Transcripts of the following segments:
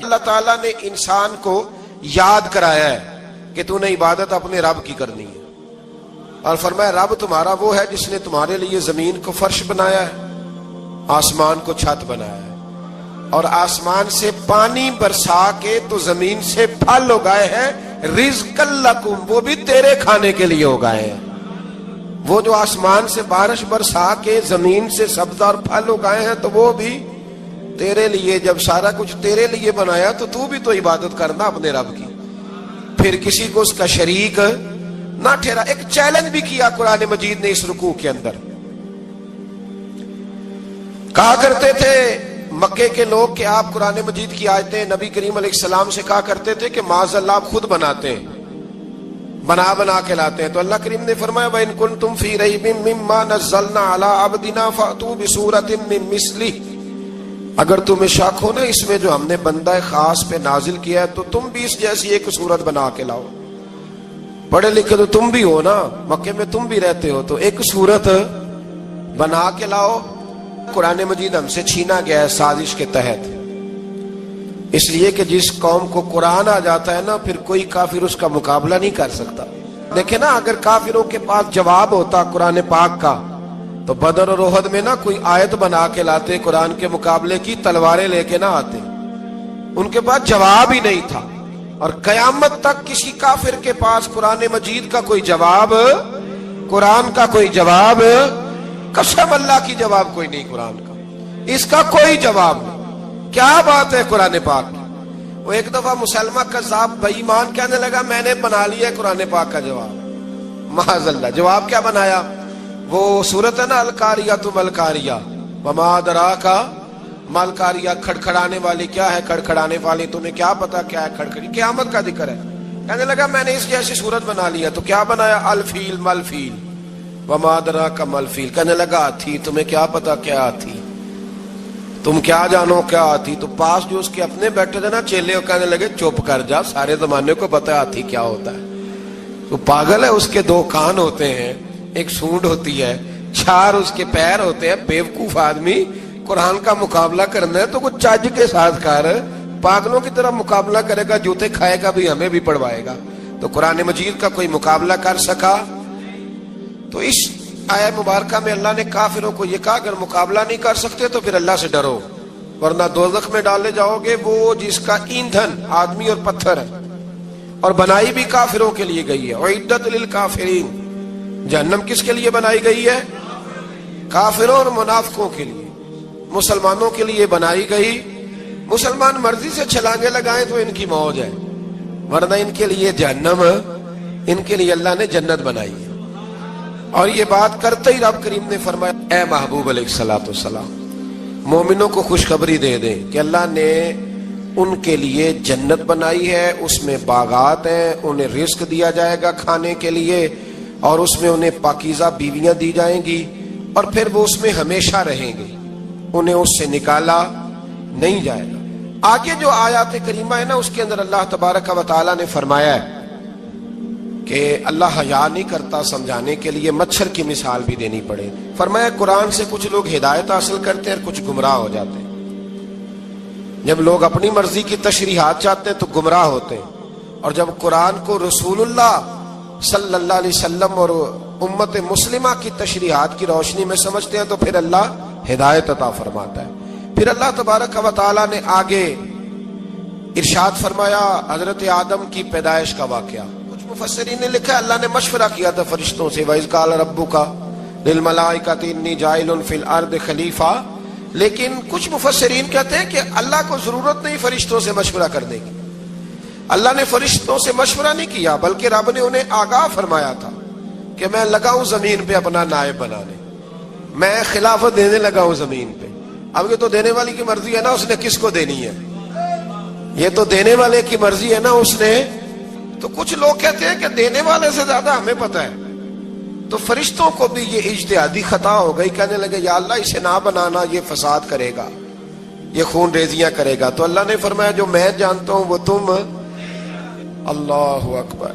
اللہ تعالیٰ نے انسان کو یاد کرایا ہے کہ تو نے عبادت اپنے رب کی کرنی ہے، اور فرمایا رب تمہارا وہ ہے جس نے تمہارے لیے زمین کو فرش بنایا ہے، آسمان کو چھت بنایا ہے، اور آسمان سے پانی برسا کے تو زمین سے پھل اگائے ہیں، رزق لکم، وہ بھی تیرے کھانے کے لیے اگائے ہیں۔ وہ جو آسمان سے بارش برسا کے زمین سے سبز اور پھل اگائے ہیں تو وہ بھی تیرے لیے۔ جب سارا کچھ تیرے لیے بنایا تو بھی تو عبادت کرنا اپنے رب کی، پھر کسی کو اس کا شریک نہ ٹھہرا۔ ایک چیلنج بھی کیا قرآن مجید نے اس رکوع کے اندر، کہا کرتے تھے مکے کے لوگ کہ آپ قرآن مجید کی آیتیں نبی کریم علیہ السلام سے کہا کرتے تھے کہ معاذ اللہ آپ خود بناتے ہیں، بنا کے لاتے ہیں۔ تو اللہ کریم نے فرمایا وَإِن كُنتُمْ فِي رَيْبٍ مِّمَّا نَزَّلْنَا عَلَىٰ عَبْدِنَا فَأْتُوا بِسُورَةٍ مِّن مِّثْلِهِ، اگر تمہیں شک ہو نا اس میں جو ہم نے بندہ خاص پہ نازل کیا ہے تو تم بھی اس جیسی ایک صورت بنا کے لاؤ۔ پڑھے لکھے تو تم بھی ہو نا، مکے میں تم بھی رہتے ہو، تو ایک صورت بنا کے لاؤ۔ قرآن مجید ہم سے چھینا گیا ہے سازش کے تحت، اس لیے کہ جس قوم کو قرآن آ جاتا ہے نا پھر کوئی کافر اس کا مقابلہ نہیں کر سکتا۔ دیکھیں نا اگر کافروں کے پاس جواب ہوتا قرآن پاک کا تو بدر اور احد میں نا کوئی آیت بنا کے لاتے قرآن کے مقابلے کی، تلواریں لے کے نہ آتے، ان کے پاس جواب ہی نہیں تھا۔ اور قیامت تک کسی کافر کے پاس قرآن مجید کا کوئی جواب، قرآن کا کوئی جواب، قسم اللہ کی جواب کوئی نہیں، قرآن کا اس کا کوئی جواب نہیں۔ کیا بات ہے قرآن پاک کی۔ وہ ایک دفعہ مسلمہ کذاب بے ایمان کہنے لگا میں نے بنا لیا قرآن پاک کا جواب، معاذ اللہ۔ جواب کیا بنایا؟ وہ سورت ہے نا القاریہ ملقاریہ، وما ادراک ملقاریہ، کھڑکھڑانے والی کیا ہے، کھڑکھڑانے والی تمہیں کیا پتا کیا ہے کھڑکھڑی، قیامت کا ذکر ہے۔ کہنے لگا میں نے اس جیسی صورت بنا لیا، تو کیا بنایا؟ الفیل ملفیل، وما ادراک ملفیل۔ کہنے لگا ہاتھی، تمہیں کیا پتا کیا ہاتھی، تم کیا جانو کیا ہاتھی۔ تو پاس جو اس کے اپنے بیٹھے تھے نا چیلے، وہ کہنے لگے چپ کر جا، سارے زمانے کو پتا ہے ہاتھی کیا ہوتا ہے۔ تو پاگل ہے، اس کے دو کان ہوتے ہیں، ایک سونڈ ہوتی ہے، چار اس کے پیر ہوتے ہیں۔ بیوقوف آدمی قرآن کا مقابلہ کرنا ہے تو کچھ چج کے ساتھ کر، پاگلوں کی طرح مقابلہ کرے گا، جوتے کھائے گا بھی ہمیں بھی پڑھوائے گا۔ تو قرآن مجید کا کوئی مقابلہ کر سکا؟ تو اس آیت مبارکہ میں اللہ نے کافروں کو یہ کہا اگر مقابلہ نہیں کر سکتے تو پھر اللہ سے ڈرو، ورنہ دوزخ میں ڈالے جاؤ گے، وہ جس کا ایندھن آدمی اور پتھر ہے، اور بنائی بھی کافروں کے لیے گئی ہے۔ اعدت للکافرین، جہنم کس کے لیے بنائی گئی ہے؟ کافروں اور منافقوں کے لیے۔ مسلمانوں کے لیے بنائی گئی، مسلمان مرضی سے چھلانگے لگائیں تو ان کی موج ہے، ورنہ ان کے لیے جہنم، ان کے لیے اللہ نے جنت بنائی ہے۔ اور یہ بات کرتے ہی رب کریم نے فرمایا اے محبوب علیہ السلام مومنوں کو خوشخبری دے دیں کہ اللہ نے ان کے لیے جنت بنائی ہے، اس میں باغات ہیں، انہیں رزق دیا جائے گا کھانے کے لیے، اور اس میں انہیں پاکیزہ بیویاں دی جائیں گی، اور پھر وہ اس میں ہمیشہ رہیں گے، انہیں اس سے نکالا نہیں جائے گا۔ آگے جو آیات کریمہ ہے نا اس کے اندر اللہ تبارک و تعالیٰ نے فرمایا ہے کہ اللہ حیا نہیں کرتا سمجھانے کے لیے مچھر کی مثال بھی دینی پڑے۔ فرمایا قرآن سے کچھ لوگ ہدایت حاصل کرتے ہیں اور کچھ گمراہ ہو جاتے ہیں۔ جب لوگ اپنی مرضی کی تشریحات چاہتے ہیں تو گمراہ ہوتے ہیں، اور جب قرآن کو رسول اللہ صلی اللہ علیہ وسلم اور امت مسلمہ کی تشریحات کی روشنی میں سمجھتے ہیں تو پھر اللہ ہدایت عطا فرماتا ہے۔ پھر اللہ تبارک و تعالیٰ نے آگے ارشاد فرمایا حضرت آدم کی پیدائش کا واقعہ۔ کچھ مفسرین نے لکھا ہے اللہ نے مشورہ کیا تھا فرشتوں سے، وَإِذْ قَالَ رَبُّكَ لِلْمَلَائِكَةِ إِنِّي جَاعِلٌ فِي الْأَرْضِ خَلِيفَةً، لیکن کچھ مفسرین کہتے ہیں کہ اللہ کو ضرورت نہیں فرشتوں سے مشورہ کرنے کی، اللہ نے فرشتوں سے مشورہ نہیں کیا، بلکہ رب نے انہیں آگاہ فرمایا تھا کہ میں لگا ہوں زمین پہ اپنا نائب بنانے، میں خلافت دینے لگا ہوں زمین پہ۔ اب یہ تو دینے والی کی مرضی ہے نا اس نے کس کو دینی ہے، یہ تو دینے والے کی مرضی ہے نا اس نے۔ تو کچھ لوگ کہتے ہیں کہ دینے والے سے زیادہ ہمیں پتہ ہے، تو فرشتوں کو بھی یہ اجتہادی خطا ہو گئی، کہنے لگے یا اللہ اسے نہ بنانا، یہ فساد کرے گا، یہ خون ریزیاں کرے گا۔ تو اللہ نے فرمایا جو میں جانتا ہوں وہ تم، اللہ اکبر۔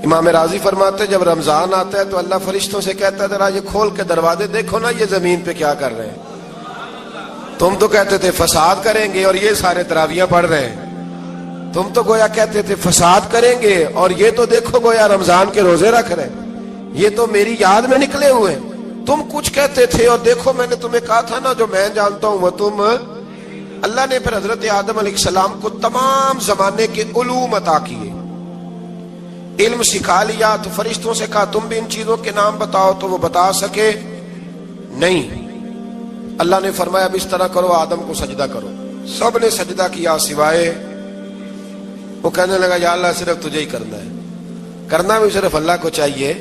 امام راضی فرماتے ہیں جب رمضان آتا ہے تو اللہ فرشتوں سے کہتا ہے ذرا یہ کھول کے دروازے دیکھو نا یہ زمین پہ کیا کر رہے ہیں، تم تو کہتے تھے فساد کریں گے اور یہ سارے تراویاں پڑھ رہے ہیں. تم تو گویا کہتے تھے فساد کریں گے اور یہ تو دیکھو گویا رمضان کے روزے رکھ رہے ہیں. یہ تو میری یاد میں نکلے ہوئے ہیں. تم کچھ کہتے تھے اور دیکھو میں نے تمہیں کہا تھا نا جو میں جانتا ہوں وہ تم. اللہ نے پھر حضرت آدم علیہ السلام کو تمام زمانے کے علوم عطا کیے, علم سکھا لیا. تو فرشتوں سے کہا تم بھی ان چیزوں کے نام بتاؤ, تو وہ بتا سکے نہیں. اللہ نے فرمایا اب اس طرح کرو, آدم کو سجدہ کرو. سب نے سجدہ کیا سوائے. وہ کہنے لگا یا اللہ صرف تجھے ہی کرنا ہے. کرنا بھی صرف اللہ کو چاہیے,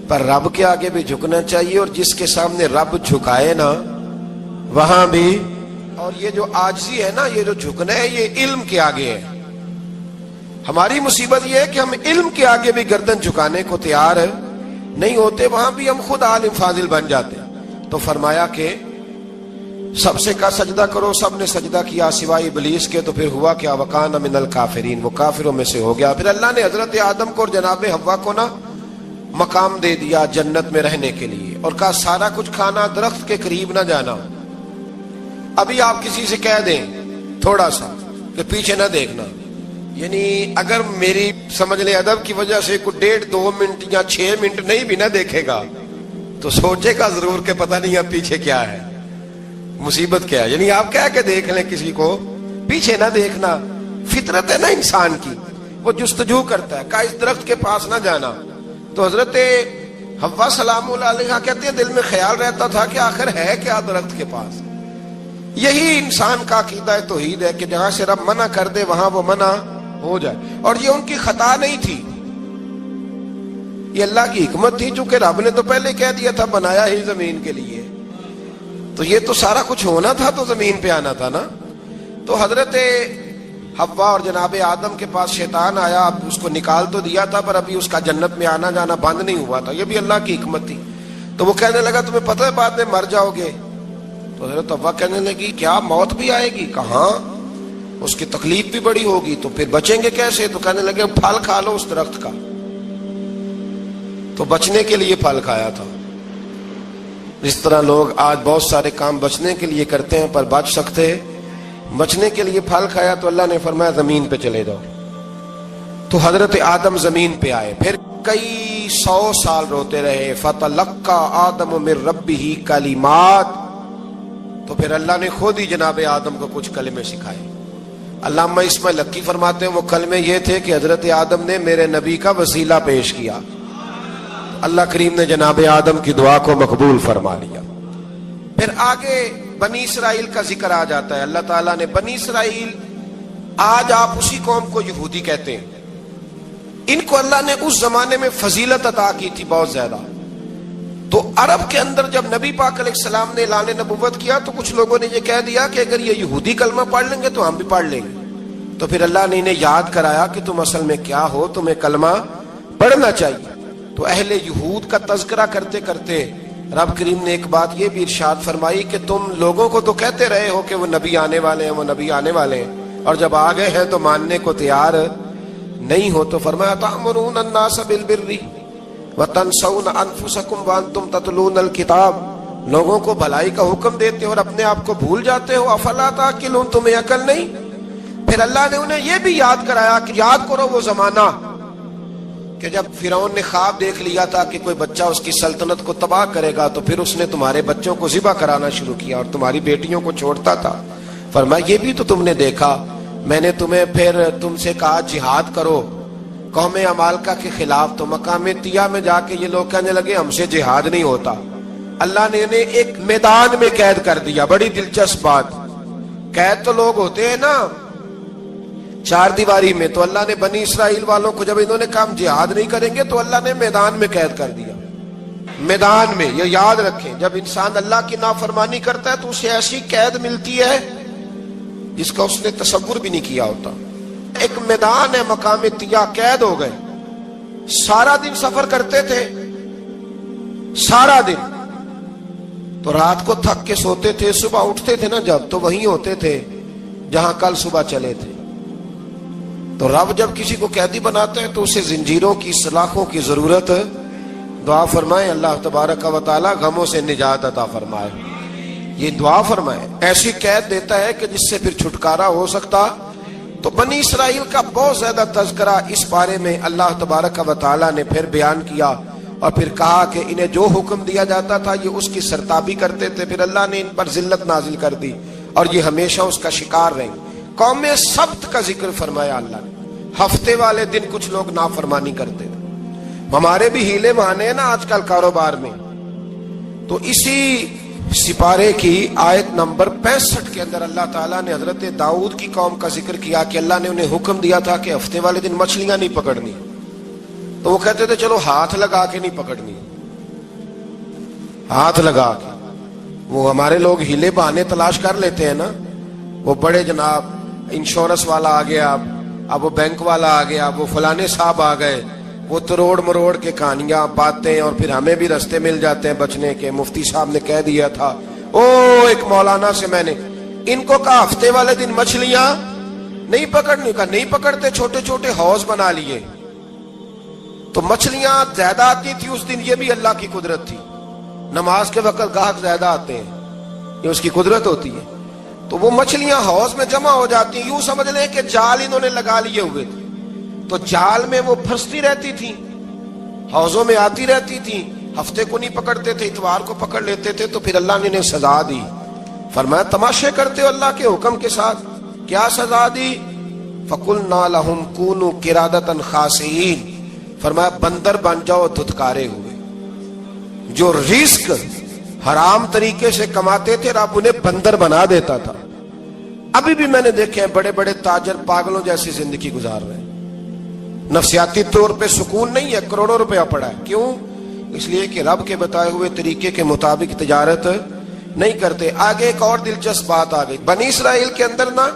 پر رب کے آگے بھی جھکنا چاہیے, اور جس کے سامنے رب جھکائے نا وہاں بھی. اور یہ جو عاجزی ہے نا, یہ جو جھکنا ہے, یہ علم کے آگے ہے. ہماری مصیبت یہ ہے کہ ہم علم کے آگے بھی گردن جھکانے کو تیار نہیں ہوتے, وہاں بھی ہم خود عالم فاضل بن جاتے. تو فرمایا کہ سب سے کہا سجدہ کرو, سب نے سجدہ کیا سوائے ابلیس کے. تو پھر ہوا کیا, وکان من الکافرین, وہ کافروں میں سے ہو گیا. پھر اللہ نے حضرت آدم کو اور جناب حوا کو نا مقام دے دیا جنت میں رہنے کے لیے, اور کہا سارا کچھ کھانا, درخت کے قریب نہ جانا. ابھی آپ کسی سے کہہ دیں تھوڑا سا کہ پیچھے نہ دیکھنا, یعنی اگر میری سمجھ لیں ادب کی وجہ سے کوئی 1.5-2 منٹ یا 6 منٹ نہیں بھی نہ دیکھے گا تو سوچے گا ضرور کہ پتہ نہیں اب پیچھے کیا ہے, مصیبت کیا ہے. یعنی آپ کہہ کے دیکھ لیں کسی کو, پیچھے نہ دیکھنا. فطرت ہے نا انسان کی, وہ جستجو کرتا ہے. کہا اس درخت کے پاس نہ جانا. تو حضرت حوا سلام اللہ علیہ کہتے ہیں دل میں خیال رہتا تھا کہ آخر ہے کیا درخت کے پاس. یہی انسان کا عقیدہ توحید ہے کہ جہاں سے رب منع کر دے وہاں وہ منع ہو جائے. اور یہ ان کی خطا نہیں تھی, یہ اللہ کی حکمت تھی, چونکہ رب نے تو پہلے کہہ دیا تھا بنایا ہی زمین کے لیے, تو یہ تو سارا کچھ ہونا تھا تو زمین پہ آنا تھا نا. تو حضرت حوا اور جناب آدم کے پاس شیطان آیا, اب اس کو نکال تو دیا تھا پر ابھی اس کا جنت میں آنا جانا بند نہیں ہوا تھا, یہ بھی اللہ کی حکمت تھی. تو وہ کہنے لگا تمہیں پتہ ہے بعد میں مر جاؤ گے. تو حضرت حوا کہنے لگی کیا موت بھی آئے گی؟ کہاں, اس کی تکلیف بھی بڑی ہوگی, تو پھر بچیں گے کیسے؟ تو کہنے لگے پھل کھا لو اس درخت کا. تو بچنے کے لیے پھل کھایا تھا. اس طرح لوگ آج بہت سارے کام بچنے کے لیے کرتے ہیں پر بچ سکتے, بچنے کے لیے پھل کھایا تو اللہ نے فرمایا زمین پہ چلے جاؤ. تو حضرت آدم زمین پہ آئے, پھر کئی 100 سال روتے رہے. فتلقى آدم من ربہ کلمات, تو پھر اللہ نے خود ہی جناب آدم کو کچھ کلمے سکھائے. علامہ اسماعیل حقی فرماتے ہیں وہ کلمے یہ تھے کہ حضرت آدم نے میرے نبی کا وسیلہ پیش کیا, اللہ کریم نے جناب آدم کی دعا کو مقبول فرما لیا. پھر آگے بنی اسرائیل کا ذکر آ جاتا ہے. اللہ تعالیٰ نے بنی اسرائیل, آج آپ اسی قوم کو یہودی کہتے ہیں, ان کو اللہ نے اس زمانے میں فضیلت عطا کی تھی بہت زیادہ. تو عرب کے اندر جب نبی پاک علیہ السلام نے اعلان نبوت کیا تو کچھ لوگوں نے یہ کہہ دیا کہ اگر یہ یہودی کلمہ پڑھ لیں گے تو ہم بھی پڑھ لیں گے. تو پھر اللہ نے انہیں یاد کرایا کہ تم اصل میں کیا ہو, تمہیں کلمہ پڑھنا چاہیے. تو اہل یہود کا تذکرہ کرتے کرتے رب کریم نے ایک بات یہ بھی ارشاد فرمائی کہ تم لوگوں کو تو کہتے رہے ہو کہ وہ نبی آنے والے ہیں, وہ نبی آنے والے ہیں, اور جب آ گئے ہیں تو ماننے کو تیار نہیں ہو. تو فرمایا تأمرون الناس بالبر وتنسون انفسکم وانتم تتلون الکتاب, لوگوں کو بھلائی کا حکم دیتے ہو اور اپنے آپ کو بھول جاتے ہو. افلا تعقلون, تمہیں عقل نہیں؟ پھر اللہ نے انہیں یہ بھی یاد کرایا کہ یاد کرو وہ زمانہ کہ جب فرعون نے خواب دیکھ لیا تھا کہ کوئی بچہ اس کی سلطنت کو تباہ کرے گا, تو پھر اس نے تمہارے بچوں کو ذبح کرانا شروع کیا اور تمہاری بیٹیوں کو چھوڑتا تھا. فرمایا یہ بھی تو تم نے دیکھا, میں نے تمہیں پھر تم سے کہا جہاد کرو قوم عمالقہ کے خلاف, تو مقام طیہ میں جا کے یہ لوگ کہنے لگے ہم سے جہاد نہیں ہوتا. اللہ نے انہیں ایک میدان میں قید کر دیا. بڑی دلچسپ بات, قید تو لوگ ہوتے ہیں نا چار دیواری میں, تو اللہ نے بنی اسرائیل والوں کو جب انہوں نے کہا ہم جہاد نہیں کریں گے تو اللہ نے میدان میں قید کر دیا. میدان میں, یہ یاد رکھیں, جب انسان اللہ کی نافرمانی کرتا ہے تو اسے ایسی قید ملتی ہے جس کا اس نے تصور بھی نہیں کیا ہوتا. ایک میدان ہے مقام طیہ, قید ہو گئے. سارا دن سفر کرتے تھے, سارا دن, تو رات کو تھک کے سوتے تھے, صبح اٹھتے تھے نا جب تو وہیں ہوتے تھے جہاں کل صبح چلے تھے. تو رب جب کسی کو قیدی بناتے ہیں تو اسے زنجیروں کی سلاخوں کی ضرورت, دعا فرمائے اللہ تبارک و تعالی غموں سے نجات عطا فرمائے. یہ دعا فرمائے، ایسی قید دیتا ہے کہ جس سے پھر چھٹکارا ہو سکتا۔ تو بنی اسرائیل کا بہت زیادہ تذکرہ اس بارے میں اللہ تبارک و تعالی نے پھر بیان کیا، اور پھر کہا کہ انہیں جو حکم دیا جاتا تھا یہ اس کی سرتابی کرتے تھے، پھر اللہ نے ان پر ذلت نازل کر دی اور یہ ہمیشہ اس کا شکار رہیں۔ قوم سبت کا ذکر فرمایا اللہ نے، ہفتے والے دن کچھ لوگ نافرمانی کرتے تھے۔ ہمارے بھی ہیلے بہانے ہیں نا آج کل کاروبار میں، تو اسی سپارے کی آیت نمبر 65 کے اندر اللہ تعالیٰ نے حضرت داؤد کی قوم کا ذکر کیا کہ اللہ نے انہیں حکم دیا تھا کہ ہفتے والے دن مچھلیاں نہیں پکڑنی، تو وہ کہتے تھے چلو ہاتھ لگا کے نہیں پکڑنی، ہاتھ لگا کے۔ وہ ہمارے لوگ ہیلے بہانے تلاش کر لیتے ہیں نا، وہ بڑے جناب انشورنس والا آ گیا، اب وہ بینک والا آ گیا، وہ فلانے صاحب آ گئے، وہ تروڑ مروڑ کے کہانیاں باتیں، اور پھر ہمیں بھی رستے مل جاتے ہیں بچنے کے۔ مفتی صاحب نے کہہ دیا تھا، ایک مولانا سے میں نے ان کو کہا ہفتے والے دن مچھلیاں نہیں پکڑنی، کا نہیں پکڑتے، چھوٹے چھوٹے حوض بنا لیے تو مچھلیاں زیادہ آتی تھی اس دن۔ یہ بھی اللہ کی قدرت تھی، نماز کے وقت گاہک زیادہ آتے ہیں، یہ اس کی قدرت ہوتی ہے۔ تو وہ مچھلیاں حوض میں جمع ہو جاتی ہیں، یوں سمجھ لیں کہ جال انہوں نے لگا لیے ہوئے تھے، تو جال میں وہ پھنستی رہتی تھی، حوضوں میں آتی رہتی تھی۔ ہفتے کو نہیں پکڑتے تھے، اتوار کو پکڑ لیتے تھے، تو پھر اللہ نے انہیں سزا دی۔ فرمایا تماشے کرتے ہو اللہ کے حکم کے ساتھ، کیا سزا دی؟ فَقُلْنَا لَهُمْ كُونُوا قِرَادَةً خَاسِئِينَ، فرمایا بندر بن جاؤ دھتکارے ہوئے۔ جو رزق حرام طریقے سے کماتے تھے رب انہیں بندر بنا دیتا تھا۔ ابھی بھی میں نے دیکھے ہیں بڑے بڑے تاجر پاگلوں جیسی زندگی گزار رہے ہیں، نفسیاتی طور پہ سکون نہیں ہے، کروڑوں روپیہ پڑا ہے۔ کیوں؟ اس لیے کہ رب کے بتائے ہوئے طریقے کے مطابق تجارت نہیں کرتے۔ آگے ایک اور دلچسپ بات آ گئی، بنی اسرائیل کے اندر نا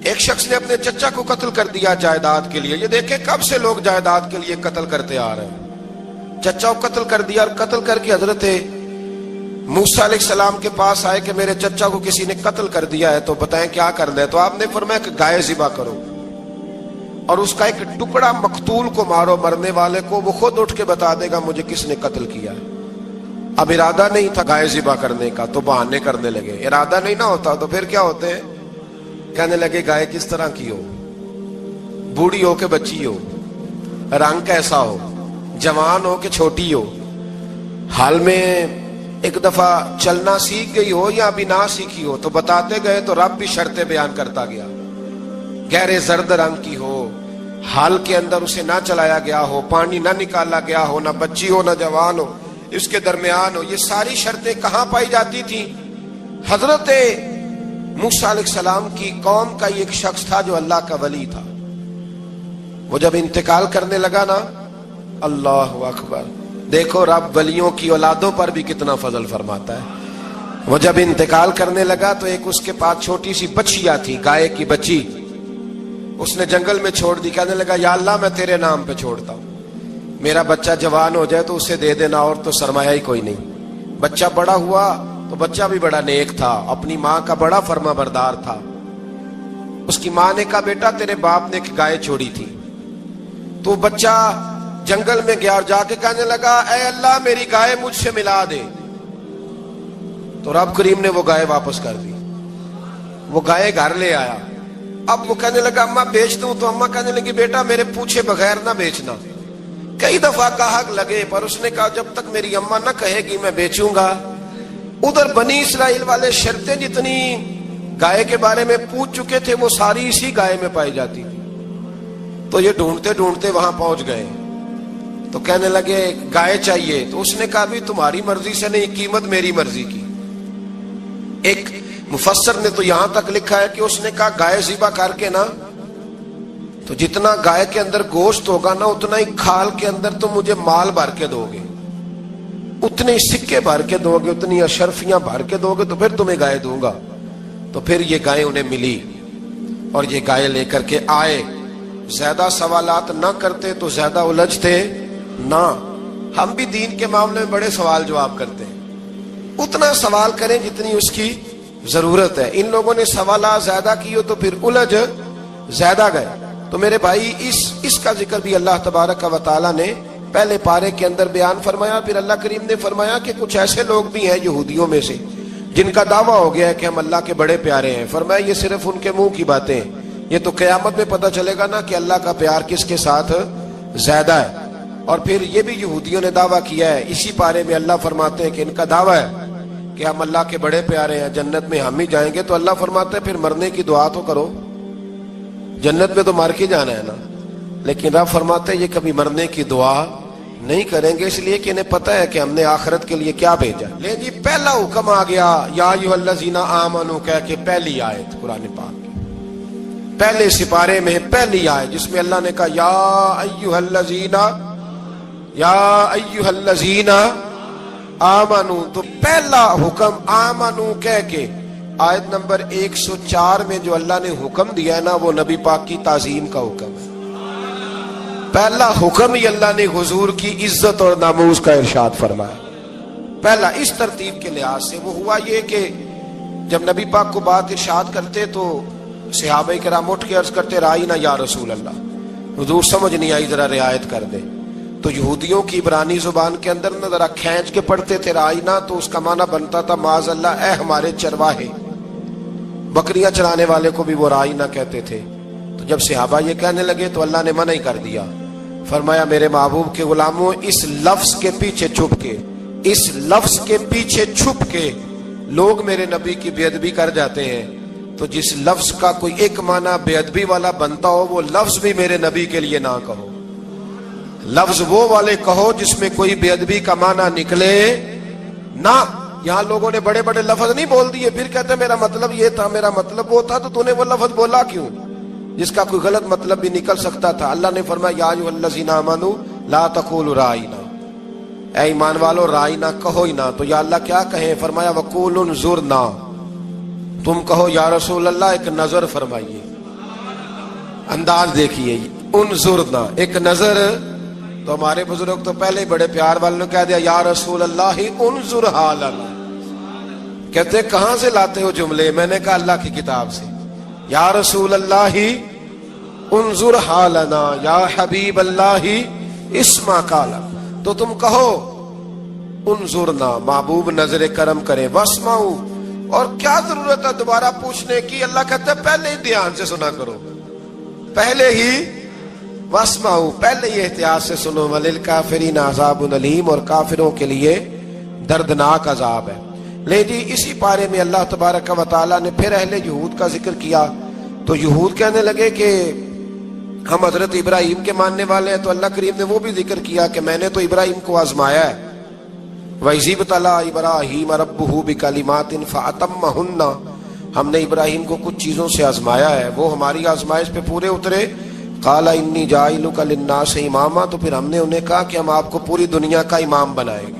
ایک شخص نے اپنے چچا کو قتل کر دیا جائیداد کے لیے۔ یہ دیکھیں کب سے لوگ جائیداد کے لیے قتل کرتے آ رہے ہیں۔ چچا کو قتل کر دیا، اور قتل کر کے حضرت موسیٰ علیہ السلام کے پاس آئے کہ میرے چچا کو کسی نے قتل کر دیا ہے، تو بتائیں کیا کرنا ہے؟ تو آپ نے فرمایا کہ گائے ذبح کرو، اور اس کا ایک ٹکڑا مقتول کو مارو، مرنے والے کو، وہ خود اٹھ کے بتا دے گا مجھے کس نے قتل کیا ہے۔ اب ارادہ نہیں تھا گائے ذبح کرنے کا تو بہانے کرنے لگے۔ ارادہ نہیں نہ ہوتا تو پھر کیا ہوتے ہیں؟ کہنے لگے گائے کس طرح کی ہو، بوڑھی ہو کہ بچی ہو، رنگ کیسا ہو، جوان ہو کہ چھوٹی ہو، حال میں ایک دفعہ چلنا سیکھ گئی ہو یا ابھی نہ سیکھی ہو۔ تو بتاتے گئے تو رب بھی شرطیں بیان کرتا گیا، گہرے زرد رنگ کی ہو، حال کے اندر اسے نہ چلایا گیا ہو، پانی نہ نکالا گیا ہو، نہ بچی ہو نہ جوان ہو، اس کے درمیان ہو۔ یہ ساری شرطیں کہاں پائی جاتی تھی؟ حضرت موسیٰ علیہ السلام کی قوم کا ایک شخص تھا جو اللہ کا ولی تھا، وہ جب انتقال کرنے لگا نا، اللہ اکبر، دیکھو رب ولیوں کی اولادوں پر بھی کتنا فضل فرماتا ہے۔ وہ جب انتقال کرنے لگا تو ایک اس کے پاس چھوٹی سی بچیا تھی، گائے کی بچی، اس نے جنگل میں چھوڑ دی۔ کہنے لگا یا اللہ میں تیرے نام پہ چھوڑتا ہوں، میرا بچہ جوان ہو جائے تو اسے دے دینا، اور تو سرمایہ ہی کوئی نہیں۔ بچہ بڑا ہوا تو بچہ بھی بڑا نیک تھا، اپنی ماں کا بڑا فرما بردار تھا۔ اس کی ماں نے کہا بیٹا تیرے باپ نے ایک گائے چھوڑی تھی، تو بچہ جنگل میں گیا اور جا کے کہنے لگا اے اللہ میری گائے مجھ سے ملا دے۔ تو رب کریم نے وہ گائے واپس کر دی، وہ گائے گھر لے آیا۔ اب وہ کہنے لگا اماں بیچ دوں، تو اماں کہنے لگی بیٹا میرے پوچھے بغیر نہ بیچنا۔ کئی دفعہ گاہک لگے پر اس نے کہا جب تک میری اماں نہ کہے گی میں بیچوں گا۔ ادھر بنی اسرائیل والے شرطیں جتنی گائے کے بارے میں پوچھ چکے تھے وہ ساری اسی گائے میں پائی جاتی تھی۔ تو یہ ڈھونڈتے ڈھونڈتے وہاں پہنچ گئے، تو کہنے لگے گائے چاہیے۔ تو اس نے کہا بھی تمہاری مرضی سے نہیں، قیمت میری مرضی کی۔ ایک مفسر نے تو یہاں تک لکھا ہے کہ اس نے کہا گائے ذبح کر کے نا، تو جتنا گائے کے اندر گوشت ہوگا نا اتنا ہی کھال کے اندر تم مجھے مال بھر کے دو گے، اتنے سکے بھر کے دو گے، اتنی اشرفیاں بھر کے دو گے تو پھر تمہیں گائے دوں گا۔ تو پھر یہ گائے انہیں ملی اور یہ گائے لے کر کے آئے۔ زیادہ سوالات نہ کرتے تو زیادہ الجھتے نہ۔ ہم بھی دین کے معاملے میں بڑے سوال جواب کرتے ہیں، اتنا سوال کریں جتنی اس کی ضرورت ہے۔ ان لوگوں نے سوالات زیادہ کیے تو پھر الجھ زیادہ گئے۔ تو میرے بھائی اس کا ذکر بھی اللہ تبارک و تعالی نے پہلے پارے کے اندر بیان فرمایا۔ پھر اللہ کریم نے فرمایا کہ کچھ ایسے لوگ بھی ہیں یہودیوں میں سے جن کا دعویٰ ہو گیا ہے کہ ہم اللہ کے بڑے پیارے ہیں، فرمایا یہ صرف ان کے منہ کی باتیں، یہ تو قیامت میں پتہ چلے گا نا کہ اللہ کا پیار کس کے ساتھ زیادہ ہے۔ اور پھر یہ بھی یہودیوں نے دعویٰ کیا ہے، اسی پارے میں اللہ فرماتے ہیں کہ ان کا دعویٰ ہے کہ ہم اللہ کے بڑے پیارے ہیں، جنت میں ہم ہی جائیں گے، تو اللہ فرماتے ہیں پھر مرنے کی دعا تو کرو، جنت میں تو مر کے جانا ہے نا۔ لیکن رب فرماتے ہیں یہ کبھی مرنے کی دعا نہیں کریں گے، اس لیے کہ انہیں پتہ ہے کہ ہم نے آخرت کے لیے کیا بھیجا۔ لے جی پہلا حکم آ گیا یا ایھا الذین آمنوا کہہ کے، پہلی آیت قرآن پاک کی پہلے سپارے میں پہلی آیت جس میں اللہ نے کہا یا ایھا الذین آمنوا، تو پہلا حکم آمنوا کہہ کے آیت نمبر 104 میں جو اللہ نے حکم دیا ہے نا، وہ نبی پاک کی تعظیم کا حکم ہے۔ پہلا حکم ہی اللہ نے حضور کی عزت اور ناموس کا ارشاد فرمایا۔ پہلا اس ترتیب کے لحاظ سے وہ ہوا یہ کہ جب نبی پاک کو بات ارشاد کرتے تو صحابہ کرام اٹھ کے عرض کرتے رائینا یا رسول اللہ، حضور سمجھ نہیں آئی ذرا رعایت کر دے۔ تو یہودیوں کی عبرانی زبان کے اندر نہ ذرا کھینچ کے پڑھتے تھے رائینا، تو اس کا معنی بنتا تھا معاذ اللہ اے ہمارے چرواہے، بکریاں چرانے والے کو بھی وہ رائینا کہتے تھے۔ تو جب صحابہ یہ کہنے لگے تو اللہ نے منع ہی کر دیا، فرمایا میرے محبوب کے غلاموں، اس لفظ کے پیچھے چھپ کے، اس لفظ کے پیچھے چھپ کے لوگ میرے نبی کی بے ادبی کر جاتے ہیں، تو جس لفظ کا کوئی ایک معنی بے ادبی والا بنتا ہو وہ لفظ بھی میرے نبی کے لیے نہ کہو، لفظ وہ والے کہو جس میں کوئی بے ادبی کا معنی نکلے نہ۔ یہاں لوگوں نے بڑے بڑے لفظ نہیں بول دیے، پھر کہتے میرا مطلب یہ تھا، میرا مطلب وہ تھا، تو تو نے وہ لفظ بولا کیوں جس کا کوئی غلط مطلب بھی نکل سکتا تھا؟ اللہ نے فرمایا یا ایھا الذین آمنوا لا تقولوا رائینا، اے ایمان والو رائینا کہو ہی نہ۔ تو یا اللہ کیا کہیں؟ فرمایا وقولوا انظرنا، تم کہو یا رسول اللہ ایک نظر فرمائیے، انداز دیکھیے، انظرنا ایک نظر۔ تو ہمارے بزرگ تو پہلے بڑے پیار والوں نے کہہ دیا یا رسول اللہ انظر حالنا، کہتے کہاں سے لاتے ہو جملے؟ میں نے کہا اللہ کی کتاب سے، یا رسول اللہ انظر حالنا یا حبیب اللہ اسمع قالا، تو تم کہو انظرنا، محبوب نظر کرم کرے، واسمعوا، اور کیا ضرورت ہے دوبارہ پوچھنے کی؟ اللہ کہتا ہے پہلے ہی دھیان سے سنا کرو، پہلے ہی واسمعوا، پہلے ہی احتیاط سے سنو، وللکافرین عذاب علیم، اور کافروں کے لیے دردناک عذاب ہے۔ لے جی اسی پارے میں اللہ تبارک و تعالیٰ نے پھر اہل یہود کا ذکر کیا، تو یہود کہنے لگے کہ ہم حضرت ابراہیم کے ماننے والے ہیں، تو اللہ کریم نے وہ بھی ذکر کیا کہ میں نے تو ابراہیم کو آزمایا ہے، وَإِذِ ابْتَلَىٰ إِبْرَاهِيمَ رَبُّهُ بِكَلِمَاتٍ فَأَتَمَّهُنَّ، ہم نے ابراہیم کو کچھ چیزوں سے آزمایا ہے، وہ ہماری آزمائش پہ پورے اترے۔ قَالَ إِنِّي جَاعِلُكَ لِلنَّاسِ إِمَامًا، تو پھر ہم نے انہیں کہا کہ ہم آپ کو پوری دنیا کا امام بنائیں گے۔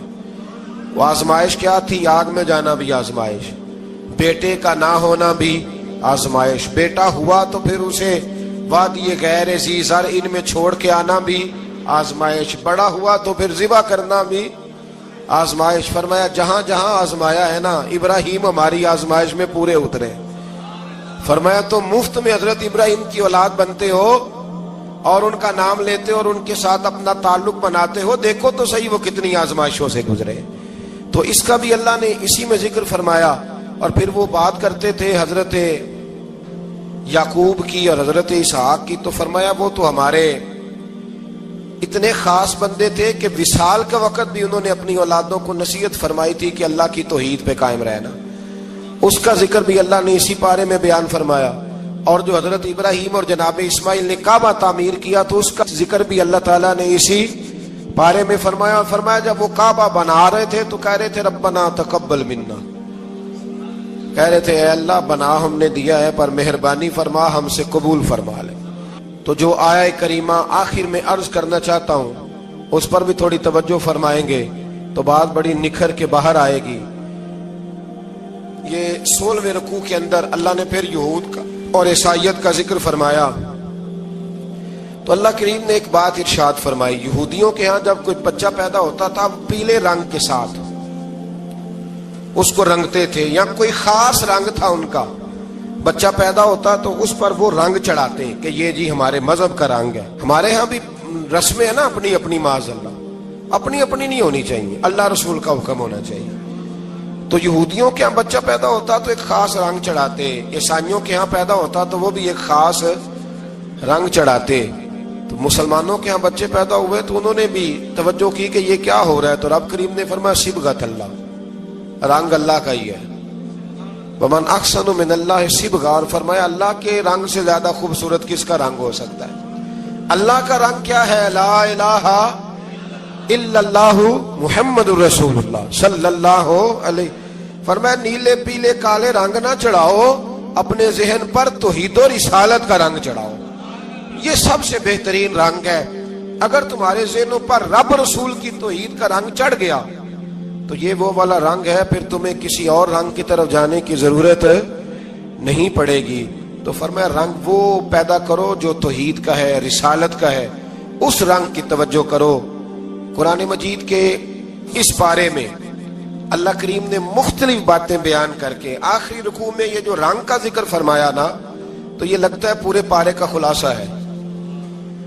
وہ آزمائش کیا تھی؟ آگ میں جانا بھی آزمائش، بیٹے کا نہ ہونا بھی آزمائش، بیٹا ہوا تو پھر اسے وادی غیر ذی زرع میں چھوڑ کے آنا بھی آزمائش، بڑا ہوا تو پھر ذبح کرنا بھی آزمائش۔ فرمایا جہاں جہاں آزمایا ہے نا، ابراہیم ہماری آزمائش میں پورے اترے۔ فرمایا تو مفت میں حضرت ابراہیم کی اولاد بنتے ہو اور ان کا نام لیتے اور ان کے ساتھ اپنا تعلق بناتے ہو، دیکھو تو صحیح وہ کتنی آزمائشوں سے گزرے۔ تو اس کا بھی اللہ نے اسی میں ذکر فرمایا۔ اور پھر وہ بات کرتے تھے حضرت یعقوب کی اور حضرت اسحاق کی، تو فرمایا وہ تو ہمارے اتنے خاص بندے تھے کہ وصال کا وقت بھی انہوں نے اپنی اولادوں کو نصیحت فرمائی تھی کہ اللہ کی توحید پہ قائم رہنا، اس کا ذکر بھی اللہ نے اسی پارے میں بیان فرمایا۔ اور جو حضرت ابراہیم اور جناب اسماعیل نے کعبہ تعمیر کیا تو اس کا ذکر بھی اللہ تعالیٰ نے اسی پارے میں فرمایا۔ فرمایا جب وہ کعبہ بنا رہے تھے تو کہہ رہے تھے ربنا تقبل منا، کہہ رہے تھے اے اللہ بنا ہم نے دیا ہے پر مہربانی فرما ہم سے قبول فرما لے۔ تو جو آیہ کریمہ آخر میں عرض کرنا چاہتا ہوں اس پر بھی تھوڑی توجہ فرمائیں گے تو بات بڑی نکھر کے باہر آئے گی۔ یہ 16ویں رکوع کے اندر اللہ نے پھر یہود کا اور عیسائیت کا ذکر فرمایا، تو اللہ کریم نے ایک بات ارشاد فرمائی۔ یہودیوں کے ہاں جب کوئی بچہ پیدا ہوتا تھا پیلے رنگ کے ساتھ اس کو رنگتے تھے، یا کوئی خاص رنگ تھا ان کا، بچہ پیدا ہوتا تو اس پر وہ رنگ چڑھاتے کہ یہ جی ہمارے مذہب کا رنگ ہے۔ ہمارے ہاں بھی رسمیں ہیں نا اپنی اپنی، معاذ اللہ اپنی اپنی نہیں ہونی چاہیے، اللہ رسول کا حکم ہونا چاہیے۔ تو یہودیوں کے ہاں بچہ پیدا ہوتا تو ایک خاص رنگ چڑھاتے، عیسائیوں کے ہاں پیدا ہوتا تو وہ بھی ایک خاص رنگ چڑھاتے، تو مسلمانوں کے ہاں بچے پیدا ہوئے تو انہوں نے بھی توجہ کی کہ یہ کیا ہو رہا ہے، تو رب کریم نے فرمایا صبغۃ اللہ، رنگ اللہ کا ہی ہے، ومن احسن من اللہ صبغہ، اور فرمایا اللہ کے رنگ سے زیادہ خوبصورت کس کا رنگ ہو سکتا ہے؟ اللہ کا رنگ کیا ہے؟ لا الہ الا اللہ محمد الرسول اللہ صلی اللہ علیہ، فرمایا نیلے پیلے کالے رنگ نہ چڑھاؤ، اپنے ذہن پر توحید و رسالت کا رنگ چڑھاؤ، یہ سب سے بہترین رنگ ہے۔ اگر تمہارے ذہنوں پر رب رسول کی توحید کا رنگ چڑھ گیا تو یہ وہ والا رنگ ہے، پھر تمہیں کسی اور رنگ کی طرف جانے کی ضرورت نہیں پڑے گی۔ تو فرمایا رنگ وہ پیدا کرو جو توحید کا ہے، رسالت کا ہے، اس رنگ کی توجہ کرو۔ قرآن مجید کے اس پارے میں اللہ کریم نے مختلف باتیں بیان کر کے آخری رکوع میں یہ جو رنگ کا ذکر فرمایا نا، تو یہ لگتا ہے پورے پارے کا خلاصہ ہے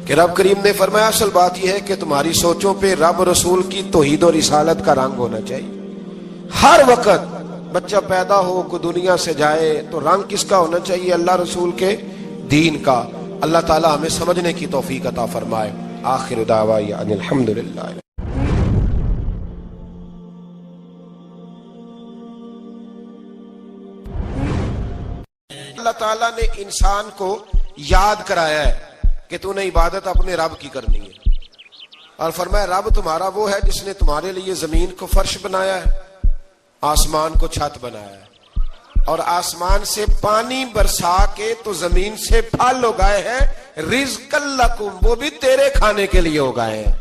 کہ رب کریم نے فرمایا اصل بات یہ ہے کہ تمہاری سوچوں پہ رب رسول کی توحید و رسالت کا رنگ ہونا چاہیے۔ ہر وقت بچہ پیدا ہو، کوئی دنیا سے جائے تو رنگ کس کا ہونا چاہیے؟ اللہ رسول کے دین کا۔ اللہ تعالی ہمیں سمجھنے کی توفیق عطا فرمائے۔ آخر دعوانا ان الحمدللہ۔ اللہ تعالیٰ نے انسان کو یاد کرایا ہے کہ تو نے عبادت اپنے رب کی کرنی ہے، اور فرمایا رب تمہارا وہ ہے جس نے تمہارے لیے زمین کو فرش بنایا ہے، آسمان کو چھت بنایا ہے، اور آسمان سے پانی برسا کے تو زمین سے پھل اگائے ہیں، رزق لکم، وہ بھی تیرے کھانے کے لیے اگائے ہیں۔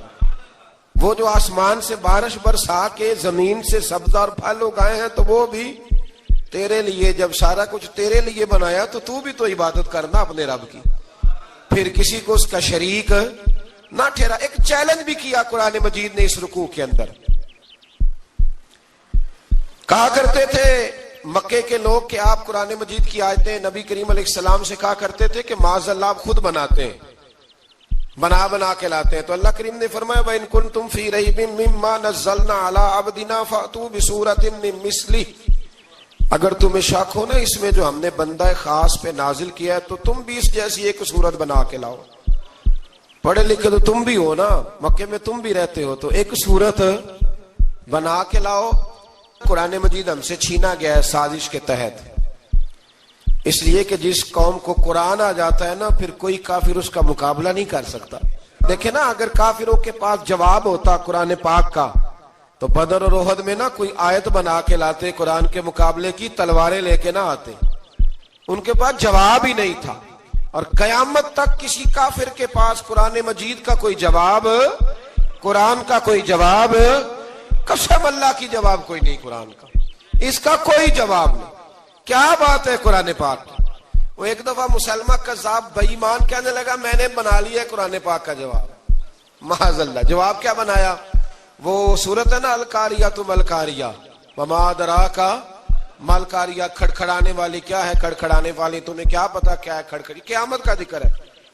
وہ جو آسمان سے بارش برسا کے زمین سے سبز اور پھل اگائے ہیں تو وہ بھی تیرے لیے۔ جب سارا کچھ تیرے لیے بنایا تو بھی تو عبادت کرنا اپنے رب کی، پھر کسی کو اس کا شریک نہ ٹھہرا۔ ایک چیلنج بھی کیا قرآن مجید نے اس رکوع کے اندر۔ کہا کرتے تھے مکے کے لوگ کہ آپ قرآن مجید کی آیتیں نبی کریم علیہ السلام سے کہا کرتے تھے کہ معاذ اللہ آپ خود بناتے ہیں، بنا کے لاتے ہیں۔ تو اللہ کریم نے فرمایا وَإِن كُنتُمْ فِي رَيْبٍ مِّمَّا نَزَّلْنَا عَلَىٰ عَبْدِنَا فَأْتُوا بِسُورَةٍ مِّن مِّثْلِهِ، اگر تمہیں شک ہو نا اس میں جو ہم نے بندہ خاص پہ نازل کیا ہے تو تم بھی اس جیسی ایک صورت بنا کے لاؤ۔ پڑھے لکھے تو تم بھی ہو نا، مکے میں تم بھی رہتے ہو، تو ایک صورت بنا کے لاؤ۔ قرآن مجید ہم سے چھینا گیا ہے سازش کے تحت، اس لیے کہ جس قوم کو قرآن آ جاتا ہے نا پھر کوئی کافر اس کا مقابلہ نہیں کر سکتا۔ دیکھیں نا اگر کافروں کے پاس جواب ہوتا قرآن پاک کا تو بدر اور احد میں نا کوئی آیت بنا کے لاتے قرآن کے مقابلے کی، تلواریں لے کے نہ آتے، ان کے پاس جواب ہی نہیں تھا۔ اور قیامت تک کسی کافر کے پاس قرآن مجید کا کوئی جواب، قرآن کا کوئی جواب، قسم اللہ کی جواب کوئی نہیں، قرآن کا اس کا کوئی جواب نہیں۔ کیا بات ہے قرآن پاک کی۔ وہ ایک دفعہ مسلمہ کذاب بے ایمان کہنے لگا میں نے بنا لیا ہے قرآن پاک کا جواب، معاذ اللہ۔ جواب کیا بنایا؟ وہ صورت ہے نا القاریۃ ملقاریہ، وما ادراک ملقاریہ، کھڑکھڑانے والی کیا ہے، کھڑکھڑانے والی تمہیں کیا پتا کیا ہے کھڑکھڑی، قیامت کا ذکر ہے۔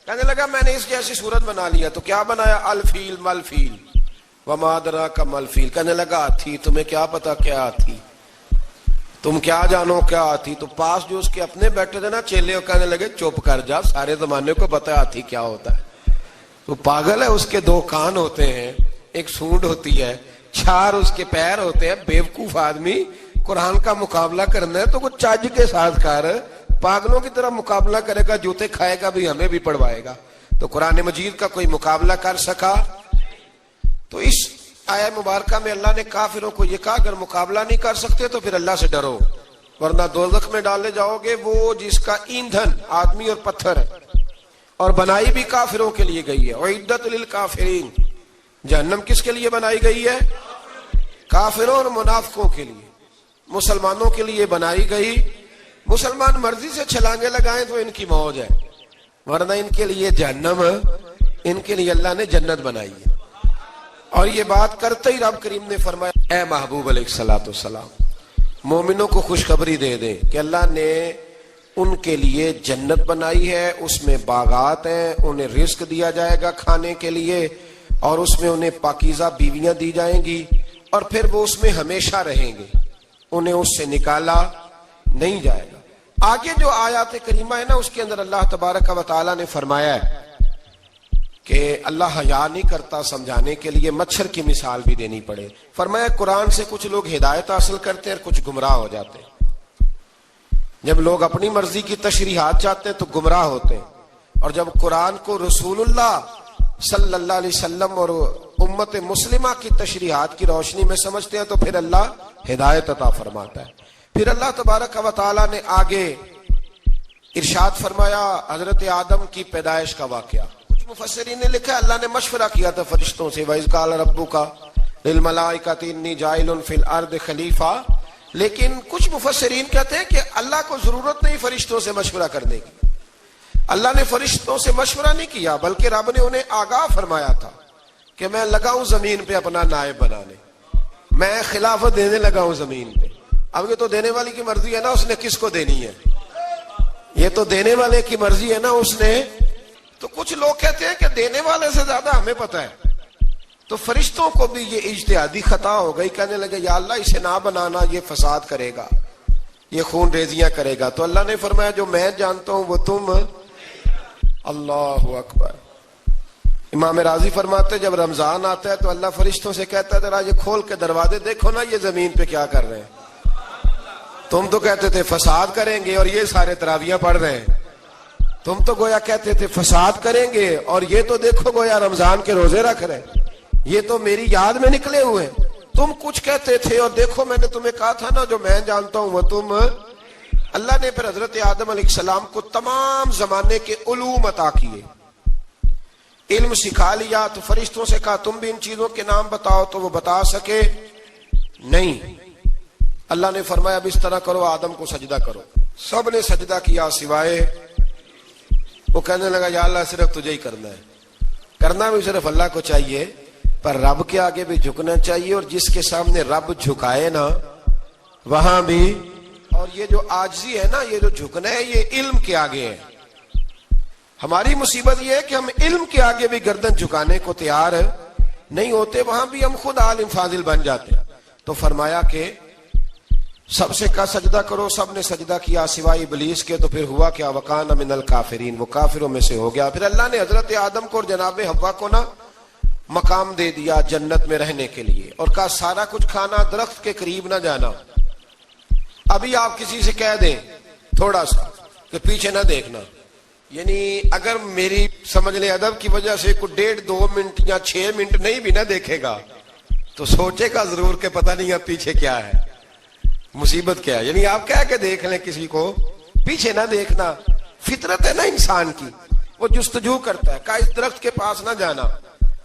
کہنے لگا میں نے اس جیسی صورت بنا لیا، تو کیا بنایا؟ الفیل ملفیل، وما ادراک ملفیل، کہنے لگا ہاتھی، تمہیں کیا پتا کیا ہاتھی، تم کیا جانو کیا ہاتھی۔ تو پاس جو اس کے اپنے بیٹھے تھے نا چیلے، وہ کہنے لگے چپ کر جا، سارے زمانے کو پتا ہے ہاتھی کیا ہوتا ہے۔ تو پاگل ہے، اس کے دو کان ہوتے ہیں، ایک سونڈ ہوتی ہے، چار اس کے پیر ہوتے ہیں۔ بیوقوف آدمی قرآن کا مقابلہ کرنا ہے تو کچھ چج کے ساتھ کر، پاگلوں کی طرح مقابلہ کرے گا، جوتے کھائے گا بھی ہمیں بھی پڑھوائے گا۔ تو قرآن مجید کا کوئی مقابلہ کر سکا؟ تو اس آیہ مبارکہ میں اللہ نے کافروں کو یہ کہا اگر مقابلہ نہیں کر سکتے تو پھر اللہ سے ڈرو، ورنہ دوزخ میں ڈالے جاؤ گے، وہ جس کا ایندھن آدمی اور پتھر ہے، اور بنائی بھی کافروں کے لیے گئی ہے۔ اعدت للکافرین، جہنم کس کے لیے بنائی گئی ہے؟ کافروں اور منافقوں کے لیے۔ مسلمانوں کے لیے بنائی گئی، مسلمان مرضی سے چھلانگے لگائیں تو ان کی موج ہے، ورنہ ان کے لیے جہنم، ان کے لیے اللہ نے جنت بنائی ہے۔ اور یہ بات کرتے ہی رب کریم نے فرمایا اے محبوب علیہ الصلوۃ والسلام مومنوں کو خوشخبری دے دیں کہ اللہ نے ان کے لیے جنت بنائی ہے، اس میں باغات ہیں، انہیں رزق دیا جائے گا کھانے کے لیے، اور اس میں انہیں پاکیزہ بیویاں دی جائیں گی، اور پھر وہ اس میں ہمیشہ رہیں گے۔ انہیں اس سے نکالا نہیں جائے گا۔ آگے جو آیات کریمہ ہے نا، اس کے اندر اللہ تبارک و تعالیٰ نے فرمایا ہے کہ اللہ حیا نہیں کرتا سمجھانے کے لیے مچھر کی مثال بھی دینی پڑے۔ فرمایا قرآن سے کچھ لوگ ہدایت حاصل کرتے ہیں اور کچھ گمراہ ہو جاتے ہیں۔ جب لوگ اپنی مرضی کی تشریحات چاہتے ہیں تو گمراہ ہوتے ہیں، اور جب قرآن کو رسول اللہ صلی اللہ علیہ وسلم اور امت مسلمہ کی تشریحات کی روشنی میں سمجھتے ہیں تو پھر اللہ ہدایت عطا فرماتا ہے۔ پھر اللہ تبارک و تعالیٰ نے آگے ارشاد فرمایا حضرت آدم کی پیدائش کا واقعہ۔ کچھ مفسرین نے لکھا ہے اللہ نے مشورہ کیا تھا فرشتوں سے، وَإِذْ قَالَ رَبُّكَ لِلْمَلَائِكَةِ إِنِّي جَاعِلٌ فِي الْأَرْضِ خَلِيفَةً، لیکن کچھ مفسرین کہتے ہیں کہ اللہ کو ضرورت نہیں فرشتوں سے مشورہ کرنے کی۔ اللہ نے فرشتوں سے مشورہ نہیں کیا، بلکہ رب نے انہیں آگاہ فرمایا تھا کہ میں لگا ہوں زمین پہ اپنا نائب بنانے، میں خلافت دینے لگا ہوں زمین پہ۔ اب یہ تو دینے والی کی مرضی ہے نا، اس نے کس کو دینی ہے، یہ تو دینے والے کی مرضی ہے نا اس نے۔ تو کچھ لوگ کہتے ہیں کہ دینے والے سے زیادہ ہمیں پتہ ہے، تو فرشتوں کو بھی یہ اجتہادی خطا ہو گئی، کہنے لگے یا اللہ اسے نہ بنانا، یہ فساد کرے گا، یہ خون ریزیاں کرے گا۔ تو اللہ نے فرمایا جو میں جانتا ہوں وہ تم، اللہ اکبر۔ امام راضی فرماتے جب رمضان آتا ہے تو اللہ فرشتوں سے کہتا ہے ذرا یہ کھول کے دروازے دیکھو نا یہ زمین پہ کیا کر رہے ہیں، تم تو کہتے تھے فساد کریں گے اور یہ سارے تراویحاں پڑھ رہے ہیں، تم تو گویا کہتے تھے فساد کریں گے اور یہ تو دیکھو گویا رمضان کے روزے رکھ رہے ہیں، یہ تو میری یاد میں نکلے ہوئے ہیں۔ تم کچھ کہتے تھے اور دیکھو میں نے تمہیں کہا تھا نا جو میں جانتا ہوں وہ تم۔ اللہ نے پھر حضرت آدم علیہ السلام کو تمام زمانے کے علوم عطا کیے، علم سکھا لیا۔ تو فرشتوں سے کہا تم بھی ان چیزوں کے نام بتاؤ، تو وہ بتا سکے نہیں۔ اللہ نے فرمایا اب اس طرح کرو آدم کو سجدہ کرو، سب نے سجدہ کیا سوائے وہ۔ کہنے لگا یا اللہ صرف تجھے ہی کرنا ہے، کرنا بھی صرف اللہ کو چاہیے، پر رب کے آگے بھی جھکنا چاہیے، اور جس کے سامنے رب جھکائے نا وہاں بھی۔ اور یہ جو عاجزی ہے نا، یہ جو جھکنا ہے، یہ علم کے آگے ہے۔ ہماری مصیبت یہ ہے کہ ہم علم کے آگے بھی گردن جھکانے کو تیار نہیں ہوتے، وہاں بھی ہم خود عالم فاضل بن جاتے ہیں۔ تو فرمایا کہ سب سے کہا سجدہ کرو، سب نے سجدہ کیا سوائے ابلیس کے۔ تو پھر ہوا کیا وکان من الکافرین، وہ کافروں میں سے ہو گیا۔ پھر اللہ نے حضرت آدم کو اور جناب حوا کو نا مقام دے دیا جنت میں رہنے کے لیے، اور کہا سارا کچھ کھانا، درخت کے قریب نہ جانا۔ ابھی آپ کسی سے کہہ دیں تھوڑا سا کہ پیچھے نہ دیکھنا، یعنی اگر میری سمجھ لیں ادب کی وجہ سے کوئی 1.5-2 منٹ یا 6 منٹ نہیں بھی نہ دیکھے گا تو سوچے گا ضرور کہ پتہ نہیں اب پیچھے کیا ہے، مصیبت کیا ہے۔ یعنی آپ کہہ کے دیکھ لیں کسی کو، پیچھے نہ دیکھنا، فطرت ہے نا انسان کی، وہ جستجو کرتا ہے، کہا اس درخت کے پاس نہ جانا۔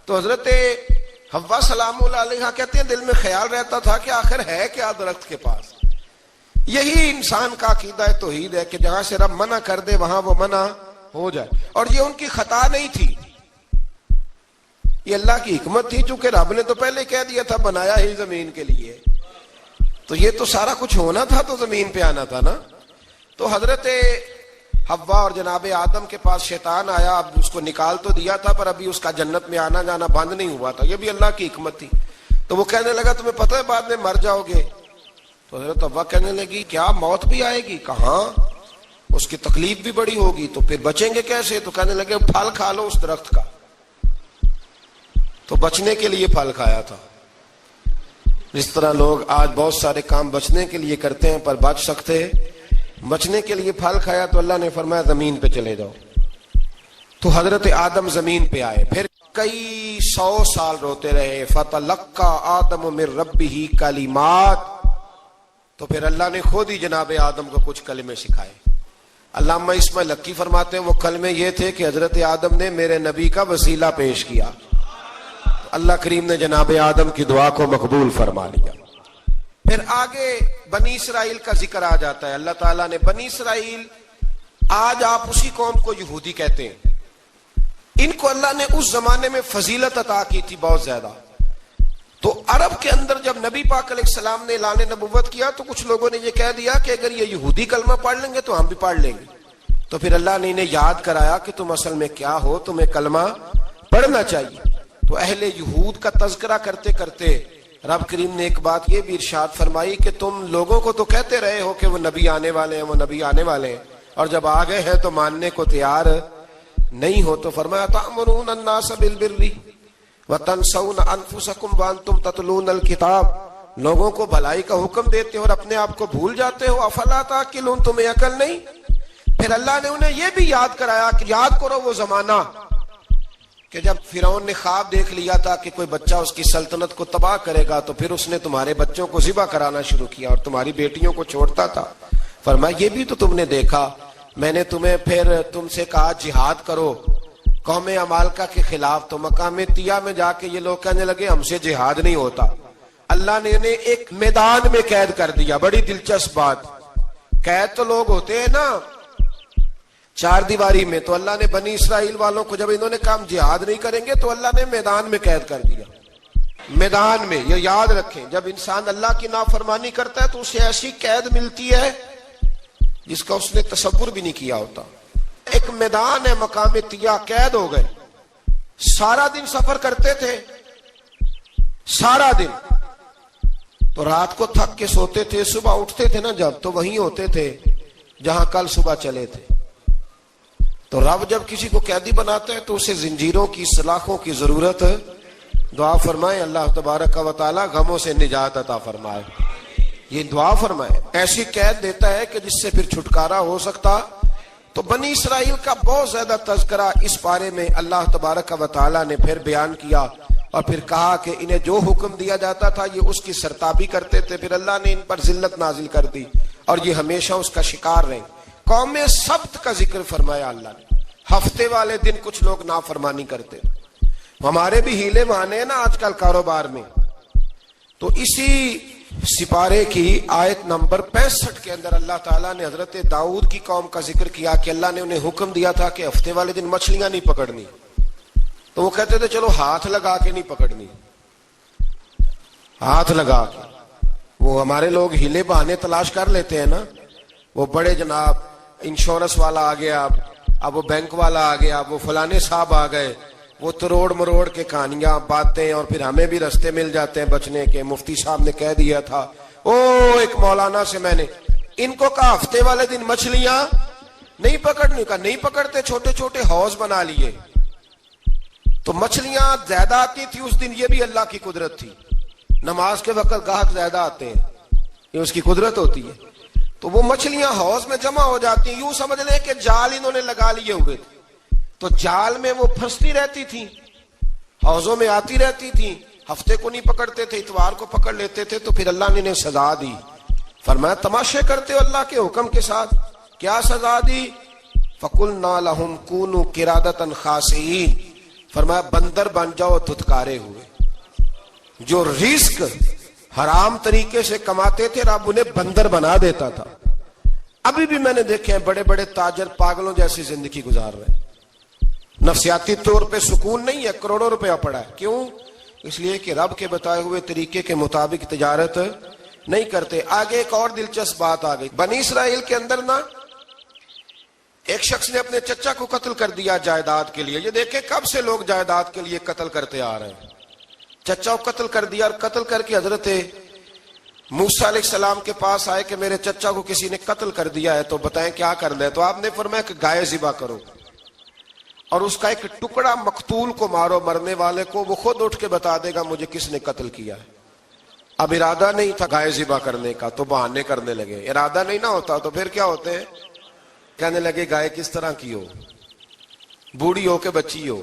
تو حضرت حوا سلام اللہ علیہ کہتے ہیں دل میں خیال رہتا تھا کہ آخر ہے کیا درخت کے پاس۔ یہی انسان کا عقیدہ توحید ہے کہ جہاں سے رب منع کر دے وہاں وہ منع ہو جائے، اور یہ ان کی خطا نہیں تھی، یہ اللہ کی حکمت تھی، چونکہ رب نے تو پہلے کہہ دیا تھا بنایا ہی زمین کے لیے، تو یہ تو سارا کچھ ہونا تھا تو زمین پہ آنا تھا نا۔ تو حضرت حوا اور جناب آدم کے پاس شیطان آیا، اب اس کو نکال تو دیا تھا پر ابھی اس کا جنت میں آنا جانا بند نہیں ہوا تھا، یہ بھی اللہ کی حکمت تھی۔ تو وہ کہنے لگا تمہیں پتہ ہے بعد میں مر جاؤ گے؟ تو حضرت حوا کہنے لگی کیا موت بھی آئے گی؟ کہاں، اس کی تکلیف بھی بڑی ہوگی، تو پھر بچیں گے کیسے؟ تو کہنے لگے پھل کھا لو اس درخت کا۔ تو بچنے کے لیے پھل کھایا تھا۔ جس طرح لوگ آج بہت سارے کام بچنے کے لیے کرتے ہیں پر بچ سکتے، بچنے کے لیے پھل کھایا تو اللہ نے فرمایا زمین پہ چلے جاؤ۔ تو حضرت آدم زمین پہ آئے، پھر کئی 100 سال روتے رہے۔ فَتَلَقَّى آدَمُ مِن رَبِّهِ کلمات، تو پھر اللہ نے خود ہی جناب آدم کو کچھ کلمے سکھائے۔ علامہ اسماعیل حقی فرماتے ہیں وہ کلمے یہ تھے کہ حضرت آدم نے میرے نبی کا وسیلہ پیش کیا، تو اللہ کریم نے جناب آدم کی دعا کو مقبول فرما لیا۔ پھر آگے بنی اسرائیل کا ذکر آ جاتا ہے۔ اللہ تعالیٰ نے بنی اسرائیل، آج آپ اسی قوم کو یہودی کہتے ہیں، ان کو اللہ نے اس زمانے میں فضیلت عطا کی تھی بہت زیادہ۔ تو عرب کے اندر جب نبی پاک علیہ السلام نے اعلان نبوت کیا تو کچھ لوگوں نے یہ کہہ دیا کہ اگر یہ یہودی کلمہ پڑھ لیں گے تو ہم بھی پڑھ لیں گے۔ تو پھر اللہ نے انہیں یاد کرایا کہ تم اصل میں کیا ہو، تمہیں کلمہ پڑھنا چاہیے۔ تو اہل یہود کا تذکرہ کرتے کرتے رب کریم نے ایک بات یہ بھی ارشاد فرمائی کہ تم لوگوں کو تو کہتے رہے ہو کہ وہ نبی آنے والے ہیں، وہ نبی آنے والے ہیں، اور جب آ گئے ہیں تو ماننے کو تیار نہیں ہو. تو فرمایا تأمرون الناس بالبر وتنسون انفسکم وانتم تتلون الکتاب، لوگوں کو بھلائی کا حکم دیتے ہو اور اپنے آپ کو بھول جاتے ہو. افلا تعقلون، تمہیں عقل نہیں؟ پھر اللہ نے انہیں یہ بھی یاد کرایا کہ یاد کرو وہ زمانہ کہ جب فرعون نے خواب دیکھ لیا تھا کہ کوئی بچہ اس کی سلطنت کو تباہ کرے گا، تو پھر اس نے تمہارے بچوں کو ذبح کرانا شروع کیا اور تمہاری بیٹیوں کو چھوڑتا تھا. فرمایا یہ بھی تو تم نے دیکھا، میں نے تمہیں پھر تم سے کہا جہاد کرو قوم عمالقہ کے خلاف، تو مقام طیہ میں جا کے یہ لوگ کہنے لگے ہم سے جہاد نہیں ہوتا. اللہ نے انہیں ایک میدان میں قید کر دیا. بڑی دلچسپ بات، قید تو لوگ ہوتے ہیں نا چار دیواری میں، تو اللہ نے بنی اسرائیل والوں کو جب انہوں نے کہا جہاد نہیں کریں گے تو اللہ نے میدان میں قید کر دیا. میدان میں، یہ یاد رکھیں، جب انسان اللہ کی نافرمانی کرتا ہے تو اسے ایسی قید ملتی ہے جس کا اس نے تصور بھی نہیں کیا ہوتا. ایک میدان ہے مقام طیہ، قید ہو گئے. سارا دن سفر کرتے تھے، سارا دن، تو رات کو تھک کے سوتے تھے، صبح اٹھتے تھے نا جب، تو وہیں ہوتے تھے جہاں کل صبح چلے تھے. تو رب جب کسی کو قیدی بناتا ہے تو اسے زنجیروں کی، سلاخوں کی ضرورت. دعا فرمائے اللہ تبارک و تعالی غموں سے نجات عطا فرمائے. یہ دعا فرمائے، ایسی قید دیتا ہے کہ جس سے پھر چھٹکارا ہو سکتا. تو بنی اسرائیل کا بہت زیادہ تذکرہ اس بارے میں اللہ تبارک و تعالی نے پھر بیان کیا، اور پھر کہا کہ انہیں جو حکم دیا جاتا تھا یہ اس کی سرتابی کرتے تھے. پھر اللہ نے ان پر ذلت نازل کر دی اور یہ ہمیشہ اس کا شکار رہے. قوم سبت کا ذکر فرمایا اللہ نے. ہفتے والے دن کچھ لوگ نافرمانی کرتے. ہمارے بھی ہیلے بہانے ہیں نا آج کل کاروبار میں. تو اسی سپارے کی آیت نمبر 65 کے اندر اللہ تعالیٰ نے حضرت داؤد کی قوم کا ذکر کیا کہ اللہ نے انہیں حکم دیا تھا کہ ہفتے والے دن مچھلیاں نہیں پکڑنی. تو وہ کہتے تھے چلو ہاتھ لگا کے نہیں پکڑنی، ہاتھ لگا کے. وہ ہمارے لوگ ہیلے بہانے تلاش کر لیتے ہیں نا. وہ بڑے جناب انشورنس والا آ گیا، اب وہ بینک والا آ گیا، اب وہ فلانے صاحب آ گئے، وہ تروڑ مروڑ کے کہانیاں باتیں، اور پھر ہمیں بھی رستے مل جاتے ہیں بچنے کے. مفتی صاحب نے کہہ دیا تھا ایک مولانا سے میں نے ان کو کہا ہفتے والے دن مچھلیاں نہیں پکڑنے کا. نہیں پکڑتے، چھوٹے چھوٹے حوض بنا لیے. تو مچھلیاں زیادہ آتی تھی اس دن، یہ بھی اللہ کی قدرت تھی. نماز کے وقت گاہک زیادہ آتے ہیں، یہ اس کی قدرت ہوتی ہے. تو وہ مچھلیاں حوض میں جمع ہو جاتی ہیں. یوں سمجھ لیں کہ جال انہوں نے لگا لیے ہوئے تھے، تو جال میں وہ پھنستی رہتی تھی، حوضوں میں آتی رہتی تھی. ہفتے کو نہیں پکڑتے تھے، اتوار کو پکڑ لیتے تھے. تو پھر اللہ نے انہیں سزا دی. فرمایا تماشے کرتے ہو اللہ کے حکم کے ساتھ. کیا سزا دی؟ فَقُلْنَا لَهُمْ كُونُوا قِرَادَةً خَاسِئِينَ. فرمایا بندر بن جاؤ دھتکارے ہوئے. جو رزق حرام طریقے سے کماتے تھے رب انہیں بندر بنا دیتا تھا. ابھی بھی میں نے دیکھے ہیں بڑے بڑے تاجر پاگلوں جیسی زندگی گزار رہے ہیں. نفسیاتی طور پہ سکون نہیں ہے، کروڑوں روپیہ پڑا ہے. کیوں؟ اس لیے کہ رب کے بتائے ہوئے طریقے کے مطابق تجارت نہیں کرتے. آگے ایک اور دلچسپ بات آ گئی. بنی اسرائیل کے اندر نا ایک شخص نے اپنے چچا کو قتل کر دیا جائیداد کے لیے. یہ دیکھیں کب سے لوگ جائیداد کے لیے قتل کرتے آ رہے ہیں. چچا کو قتل کر دیا، اور قتل کر کے حضرت موسیٰ علیہ السلام کے پاس آئے کہ میرے چچا کو کسی نے قتل کر دیا ہے، تو بتائیں کیا کرنا ہے. تو آپ نے فرمایا کہ گائے ذبح کرو اور اس کا ایک ٹکڑا مقتول کو مارو، مرنے والے کو. وہ خود اٹھ کے بتا دے گا مجھے کس نے قتل کیا ہے. اب ارادہ نہیں تھا گائے ذبح کرنے کا تو بہانے کرنے لگے. ارادہ نہیں نہ ہوتا تو پھر کیا ہوتے ہیں؟ کہنے لگے گائے کس طرح کی ہو، بوڑھی ہو کہ بچی ہو،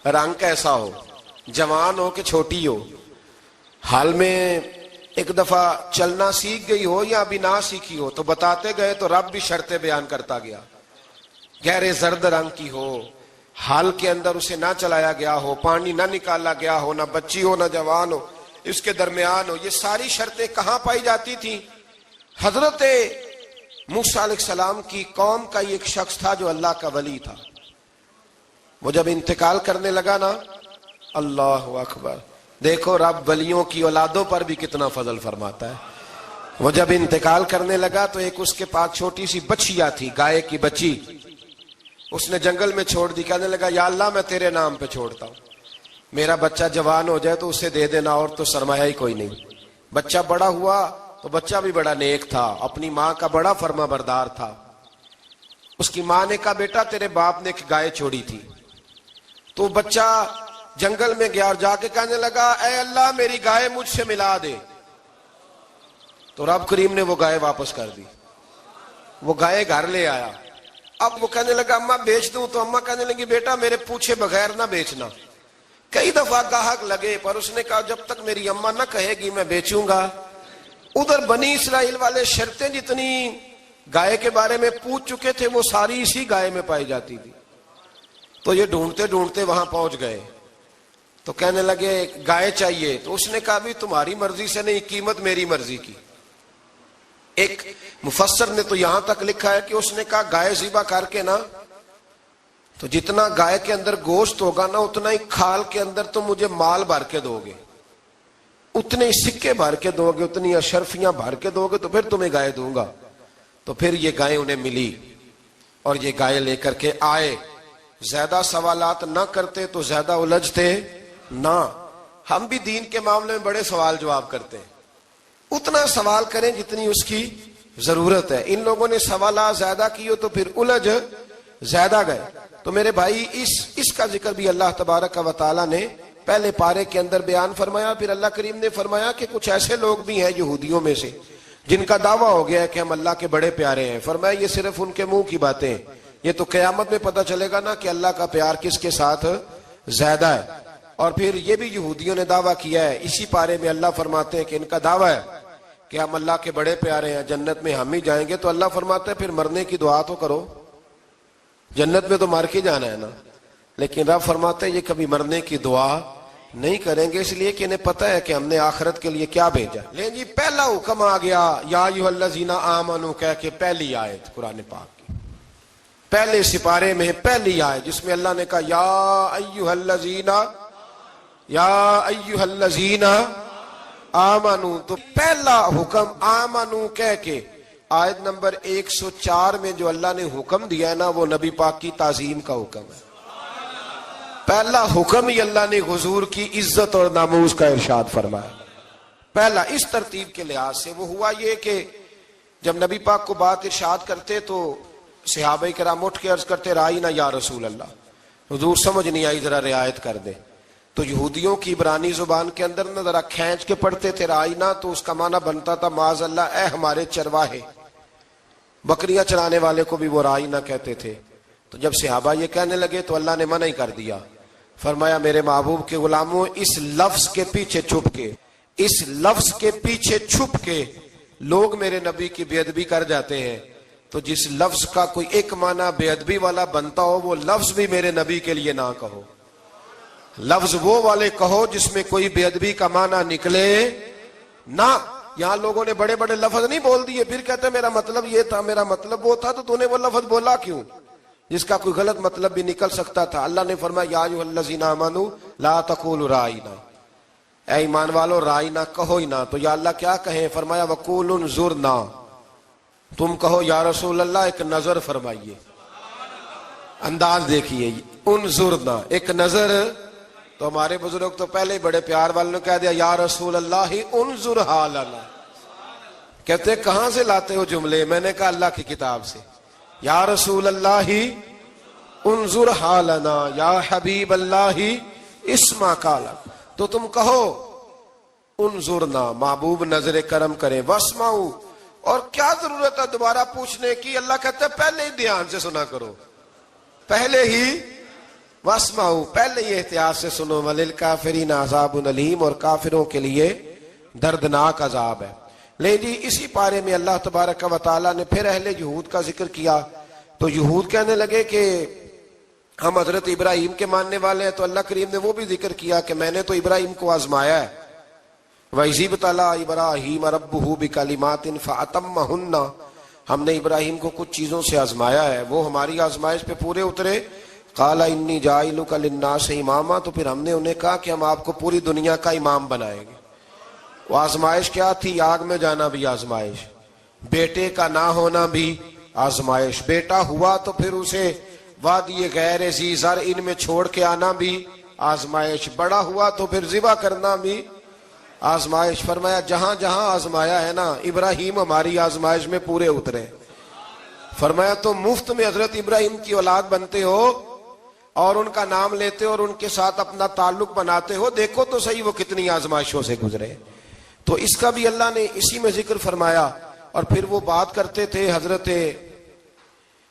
رنگ کیسا ہو، جوان ہو کہ چھوٹی ہو، حال میں ایک دفعہ چلنا سیکھ گئی ہو یا ابھی نہ سیکھی ہو. تو بتاتے گئے تو رب بھی شرطیں بیان کرتا گیا. گہرے زرد رنگ کی ہو، حال کے اندر اسے نہ چلایا گیا ہو، پانی نہ نکالا گیا ہو، نہ بچی ہو نہ جوان ہو، اس کے درمیان ہو. یہ ساری شرطیں کہاں پائی جاتی تھی؟ حضرت موسیٰ علیہ السلام کی قوم کا ایک شخص تھا جو اللہ کا ولی تھا. وہ جب انتقال کرنے لگا نا، اللہ اکبر، دیکھو رب ولیوں کی اولادوں پر بھی کتنا فضل فرماتا ہے. وہ جب انتقال کرنے لگا تو ایک اس کے پاس چھوٹی سی بچیا تھی، گائے کی بچی. اس نے جنگل میں چھوڑ دی. کہنے لگا یا اللہ میں تیرے نام پہ چھوڑتا ہوں. میرا بچہ جوان ہو جائے تو اسے دے دینا، اور تو سرمایہ ہی کوئی نہیں۔ بچہ بڑا ہوا تو بچہ بھی بڑا نیک تھا، اپنی ماں کا بڑا فرما بردار تھا۔ اس کی ماں نے کہا بیٹا تیرے باپ نے ایک گائے چھوڑی تھی، تو بچہ جنگل میں گیا اور جا کے کہنے لگا اے اللہ میری گائے مجھ سے ملا دے، تو رب کریم نے وہ گائے واپس کر دی۔ وہ گائے گھر لے آیا، اب وہ کہنے لگا اماں بیچ دوں، تو اماں کہنے لگی بیٹا میرے پوچھے بغیر نہ بیچنا۔ کئی دفعہ گاہک لگے پر اس نے کہا جب تک میری اماں نہ کہے گی میں بیچوں گا۔ ادھر بنی اسرائیل والے شرطیں جتنی گائے کے بارے میں پوچھ چکے تھے وہ ساری اسی گائے میں پائی جاتی تھی، تو یہ ڈھونڈتے ڈھونڈتے وہاں پہنچ گئے، تو کہنے لگے گائے چاہیے، تو اس نے کہا بھی تمہاری مرضی سے نہیں، قیمت میری مرضی کی۔ ایک مفسر نے تو یہاں تک لکھا ہے کہ اس نے کہا گائے ذبح کر کے نا، تو جتنا گائے کے اندر گوشت ہوگا نا اتنا ہی کھال کے اندر تم مجھے مال بھر کے دو گے، اتنے سکے بھر کے دو گے، اتنی اشرفیاں بھر کے دو گے تو پھر تمہیں گائے دوں گا۔ تو پھر یہ گائے انہیں ملی اور یہ گائے لے کر کے آئے۔ زیادہ سوالات نہ کرتے تو زیادہ الجھتے نہ۔ ہم بھی دین کے معاملے میں بڑے سوال جواب کرتے ہیں، اتنا سوال کریں جتنی اس کی ضرورت ہے۔ ان لوگوں نے سوالات زیادہ کیے تو پھر الجھ زیادہ گئے۔ تو میرے بھائی اس کا ذکر بھی اللہ تبارک و تعالیٰ نے پہلے پارے کے اندر بیان فرمایا۔ پھر اللہ کریم نے فرمایا کہ کچھ ایسے لوگ بھی ہیں یہودیوں میں سے جن کا دعویٰ ہو گیا ہے کہ ہم اللہ کے بڑے پیارے ہیں۔ فرمایا یہ صرف ان کے منہ کی باتیں ہیں، یہ تو قیامت میں پتہ چلے گا نا کہ اللہ کا پیار کس کے ساتھ زیادہ ہے۔ اور پھر یہ بھی یہودیوں نے دعویٰ کیا ہے، اسی پارے میں اللہ فرماتے ہیں کہ ان کا دعویٰ ہے کہ ہم اللہ کے بڑے پیارے ہیں، جنت میں ہم ہی جائیں گے۔ تو اللہ فرماتا ہے پھر مرنے کی دعا تو کرو، جنت میں تو مر کے جانا ہے نا۔ لیکن رب فرماتے ہیں یہ کبھی مرنے کی دعا نہیں کریں گے، اس لیے کہ انہیں پتہ ہے کہ ہم نے آخرت کے لیے کیا بھیجا۔ لیکن جی پہلا حکم آ گیا یا ایھا الذین آمنوا کہہ کے، پہلی آیت قرآن پاک کی پہلے سپارے میں پہلی آیت جس میں اللہ نے کہا یا ایھا الذین آمنوا، تو پہلا حکم آمنوا کہہ کے آیت نمبر 104 میں جو اللہ نے حکم دیا ہے نا وہ نبی پاک کی تعظیم کا حکم ہے۔ پہلا حکم ہی اللہ نے حضور کی عزت اور ناموس کا ارشاد فرمایا۔ پہلا اس ترتیب کے لحاظ سے وہ ہوا یہ کہ جب نبی پاک کو بات ارشاد کرتے تو صحابہ کرام اٹھ کے عرض کرتے رائینا یا رسول اللہ، حضور سمجھ نہیں آئی ذرا رعایت کر دیں۔ تو یہودیوں کی عبرانی زبان کے اندر نہ ذرا کھینچ کے پڑھتے تھے رائینا، تو اس کا معنی بنتا تھا معاذ اللہ اے ہمارے چرواہے، بکریاں چرانے والے کو بھی وہ رائینا کہتے تھے۔ تو جب صحابہ یہ کہنے لگے تو اللہ نے منع ہی کر دیا، فرمایا میرے محبوب کے غلاموں اس لفظ کے پیچھے چھپ کے لوگ میرے نبی کی بے ادبی کر جاتے ہیں، تو جس لفظ کا کوئی ایک معنی بے ادبی والا بنتا ہو وہ لفظ بھی میرے نبی کے لیے نہ کہو، لفظ وہ والے کہو جس میں کوئی بے ادبی کا معنی نکلے نہ۔ یہاں لوگوں نے بڑے بڑے لفظ نہیں بول دیے، پھر کہتے میرا مطلب یہ تھا، میرا مطلب وہ تھا، تو تو نے وہ لفظ بولا کیوں جس کا کوئی غلط مطلب بھی نکل سکتا تھا۔ اللہ نے فرمایا یا ایھا الذین آمنوا لا تقولوا رائینا، اے ایمان والو رائینا کہو ہی نہ۔ تو یا اللہ کیا کہیں؟ فرمایا وقولوا انظرنا، تم کہو یا رسول اللہ ایک نظر فرمائیے۔ انداز دیکھیے، انظرنا ایک نظر۔ تو ہمارے بزرگ تو پہلے بڑے پیار والوں نے کہہ دیا یا رسول اللہ انظر حالنا۔ کہتے کہاں سے لاتے ہو جملے؟ میں نے کہا اللہ کی کتاب سے۔ یا رسول اللہ انظر حالنا، یا حبیب اللہ اسمع قالا، تو تم کہو انظرنا، محبوب نظر کرم کریں، واسمعوا، اور کیا ضرورت ہے دوبارہ پوچھنے کی؟ اللہ کہتا ہے پہلے ہی دھیان سے سنا کرو، پہلے ہی واسمعوا، پہلے ہی احتیاط سے سنو، وللکافرین عذاب علیم، اور کافروں کے لیے دردناک عذاب ہے۔ لیکن جی اسی پارے میں اللہ تبارک و تعالیٰ نے پھر اہل یہود کا ذکر کیا، تو یہود کہنے لگے کہ ہم حضرت ابراہیم کے ماننے والے ہیں، تو اللہ کریم نے وہ بھی ذکر کیا کہ میں نے تو ابراہیم کو آزمایا ہے، وَإِذِ ابْتَلَىٰ إِبْرَاهِيمَ رَبُّهُ بِكَلِمَاتٍ فَأَتَمَّهُنَّ، ہم نے ابراہیم کو کچھ چیزوں سے آزمایا ہے، وہ ہماری آزمائش پہ پورے اترے۔ قَالَ إِنِّي جَاعِلُكَ لِلنَّاسِ إِمَامًا، تو پھر ہم نے انہیں کہا کہ ہم آپ کو پوری دنیا کا امام بنائیں گے۔ وہ آزمائش کیا تھی؟ آگ میں جانا بھی آزمائش، بیٹے کا نہ ہونا بھی آزمائش، بیٹا ہوا تو پھر اسے وادی غیر ذی زرع ان میں چھوڑ کے آنا بھی آزمائش، بڑا ہوا تو پھر ذبح کرنا بھی آزمائش۔ فرمایا جہاں جہاں آزمایا ہے نا، ابراہیم ہماری آزمائش میں پورے اترے۔ فرمایا تو مفت میں حضرت ابراہیم کی اولاد بنتے ہو اور ان کا نام لیتے اور ان کے ساتھ اپنا تعلق بناتے ہو، دیکھو تو صحیح وہ کتنی آزمائشوں سے گزرے۔ تو اس کا بھی اللہ نے اسی میں ذکر فرمایا۔ اور پھر وہ بات کرتے تھے حضرت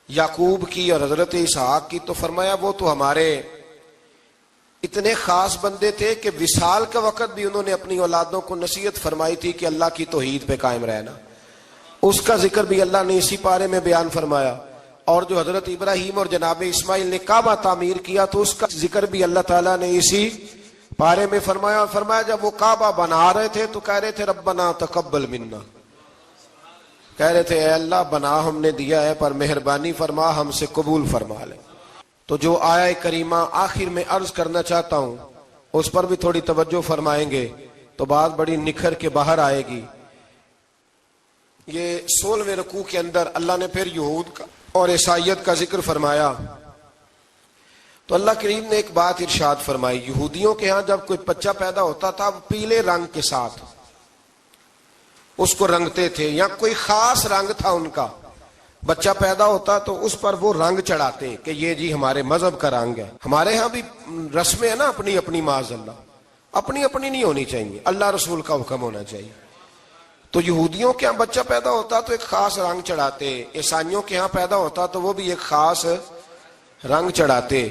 یعقوب کی اور حضرت اسحاق کی، تو فرمایا وہ تو ہمارے اتنے خاص بندے تھے کہ وصال کا وقت بھی انہوں نے اپنی اولادوں کو نصیحت فرمائی تھی کہ اللہ کی توحید پہ قائم رہنا۔ اس کا ذکر بھی اللہ نے اسی پارے میں بیان فرمایا۔ اور جو حضرت ابراہیم اور جناب اسماعیل نے کعبہ تعمیر کیا تو اس کا ذکر بھی اللہ تعالیٰ نے اسی پارے میں فرمایا۔ اور فرمایا جب وہ کعبہ بنا رہے تھے تو کہہ رہے تھے ربنا تقبل منا، کہہ رہے تھے اے اللہ بنا ہم نے دیا ہے پر مہربانی فرما ہم سے قبول فرما لے۔ تو جو آیہ کریمہ آخر میں عرض کرنا چاہتا ہوں اس پر بھی تھوڑی توجہ فرمائیں گے تو بات بڑی نکھر کے باہر آئے گی۔ یہ 16ویں رکوع کے اندر اللہ نے پھر یہود کا اور عیسائیت کا ذکر فرمایا تو اللہ کریم نے ایک بات ارشاد فرمائی۔ یہودیوں کے ہاں جب کوئی بچہ پیدا ہوتا تھا وہ پیلے رنگ کے ساتھ اس کو رنگتے تھے، یا کوئی خاص رنگ تھا ان کا، بچہ پیدا ہوتا تو اس پر وہ رنگ چڑھاتے کہ یہ جی ہمارے مذہب کا رنگ ہے۔ ہمارے ہاں بھی رسمیں ہیں نا اپنی اپنی، معاذ اللہ اپنی اپنی نہیں ہونی چاہیے، اللہ رسول کا حکم ہونا چاہیے۔ تو یہودیوں کے ہاں بچہ پیدا ہوتا تو ایک خاص رنگ چڑھاتے، عیسائیوں کے ہاں پیدا ہوتا تو وہ بھی ایک خاص رنگ چڑھاتے۔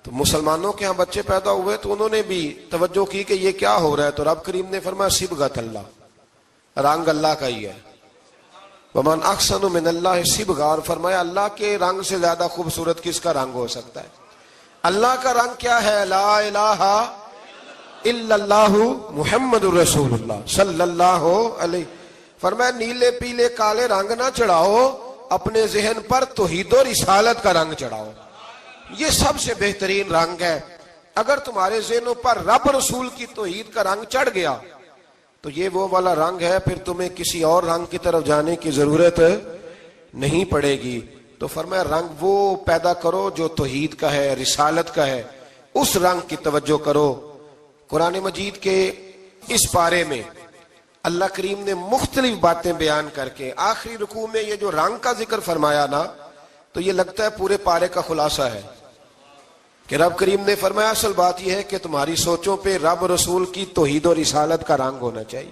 تو مسلمانوں کے ہاں بچے پیدا ہوئے تو انہوں نے بھی توجہ کی کہ یہ کیا ہو رہا ہے، تو رب کریم نے فرمایا صبغۃ اللہ، رنگ اللہ کا ہی ہے۔ ومن احسن من اللہ صبغہ، اور فرمایا اللہ کے رنگ سے زیادہ خوبصورت کس کا رنگ ہو سکتا ہے؟ اللہ کا رنگ کیا ہے؟ لا الہ الا اللہ محمد الرسول اللہ صلی اللہ علیہ۔ فرمایا نیلے پیلے کالے رنگ نہ چڑھاؤ، اپنے ذہن پر توحید و رسالت کا رنگ چڑھاؤ، یہ سب سے بہترین رنگ ہے۔ اگر تمہارے ذہنوں پر رب رسول کی توحید کا رنگ چڑھ گیا تو یہ وہ والا رنگ ہے، پھر تمہیں کسی اور رنگ کی طرف جانے کی ضرورت نہیں پڑے گی۔ تو فرمایا رنگ وہ پیدا کرو جو توحید کا ہے، رسالت کا ہے، اس رنگ کی توجہ کرو۔ قرآن مجید کے اس پارے میں اللہ کریم نے مختلف باتیں بیان کر کے آخری رکوع میں یہ جو رنگ کا ذکر فرمایا نا، تو یہ لگتا ہے پورے پارے کا خلاصہ ہے کہ رب کریم نے فرمایا اصل بات یہ ہے کہ تمہاری سوچوں پہ رب رسول کی توحید و رسالت کا رنگ ہونا چاہیے۔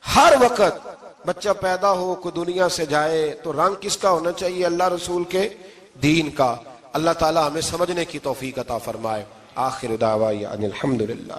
ہر وقت بچہ پیدا ہو، کوئی دنیا سے جائے تو رنگ کس کا ہونا چاہیے؟ اللہ رسول کے دین کا۔ اللہ تعالی ہمیں سمجھنے کی توفیق عطا فرمائے۔ آخر دعوانا ان الحمدللہ۔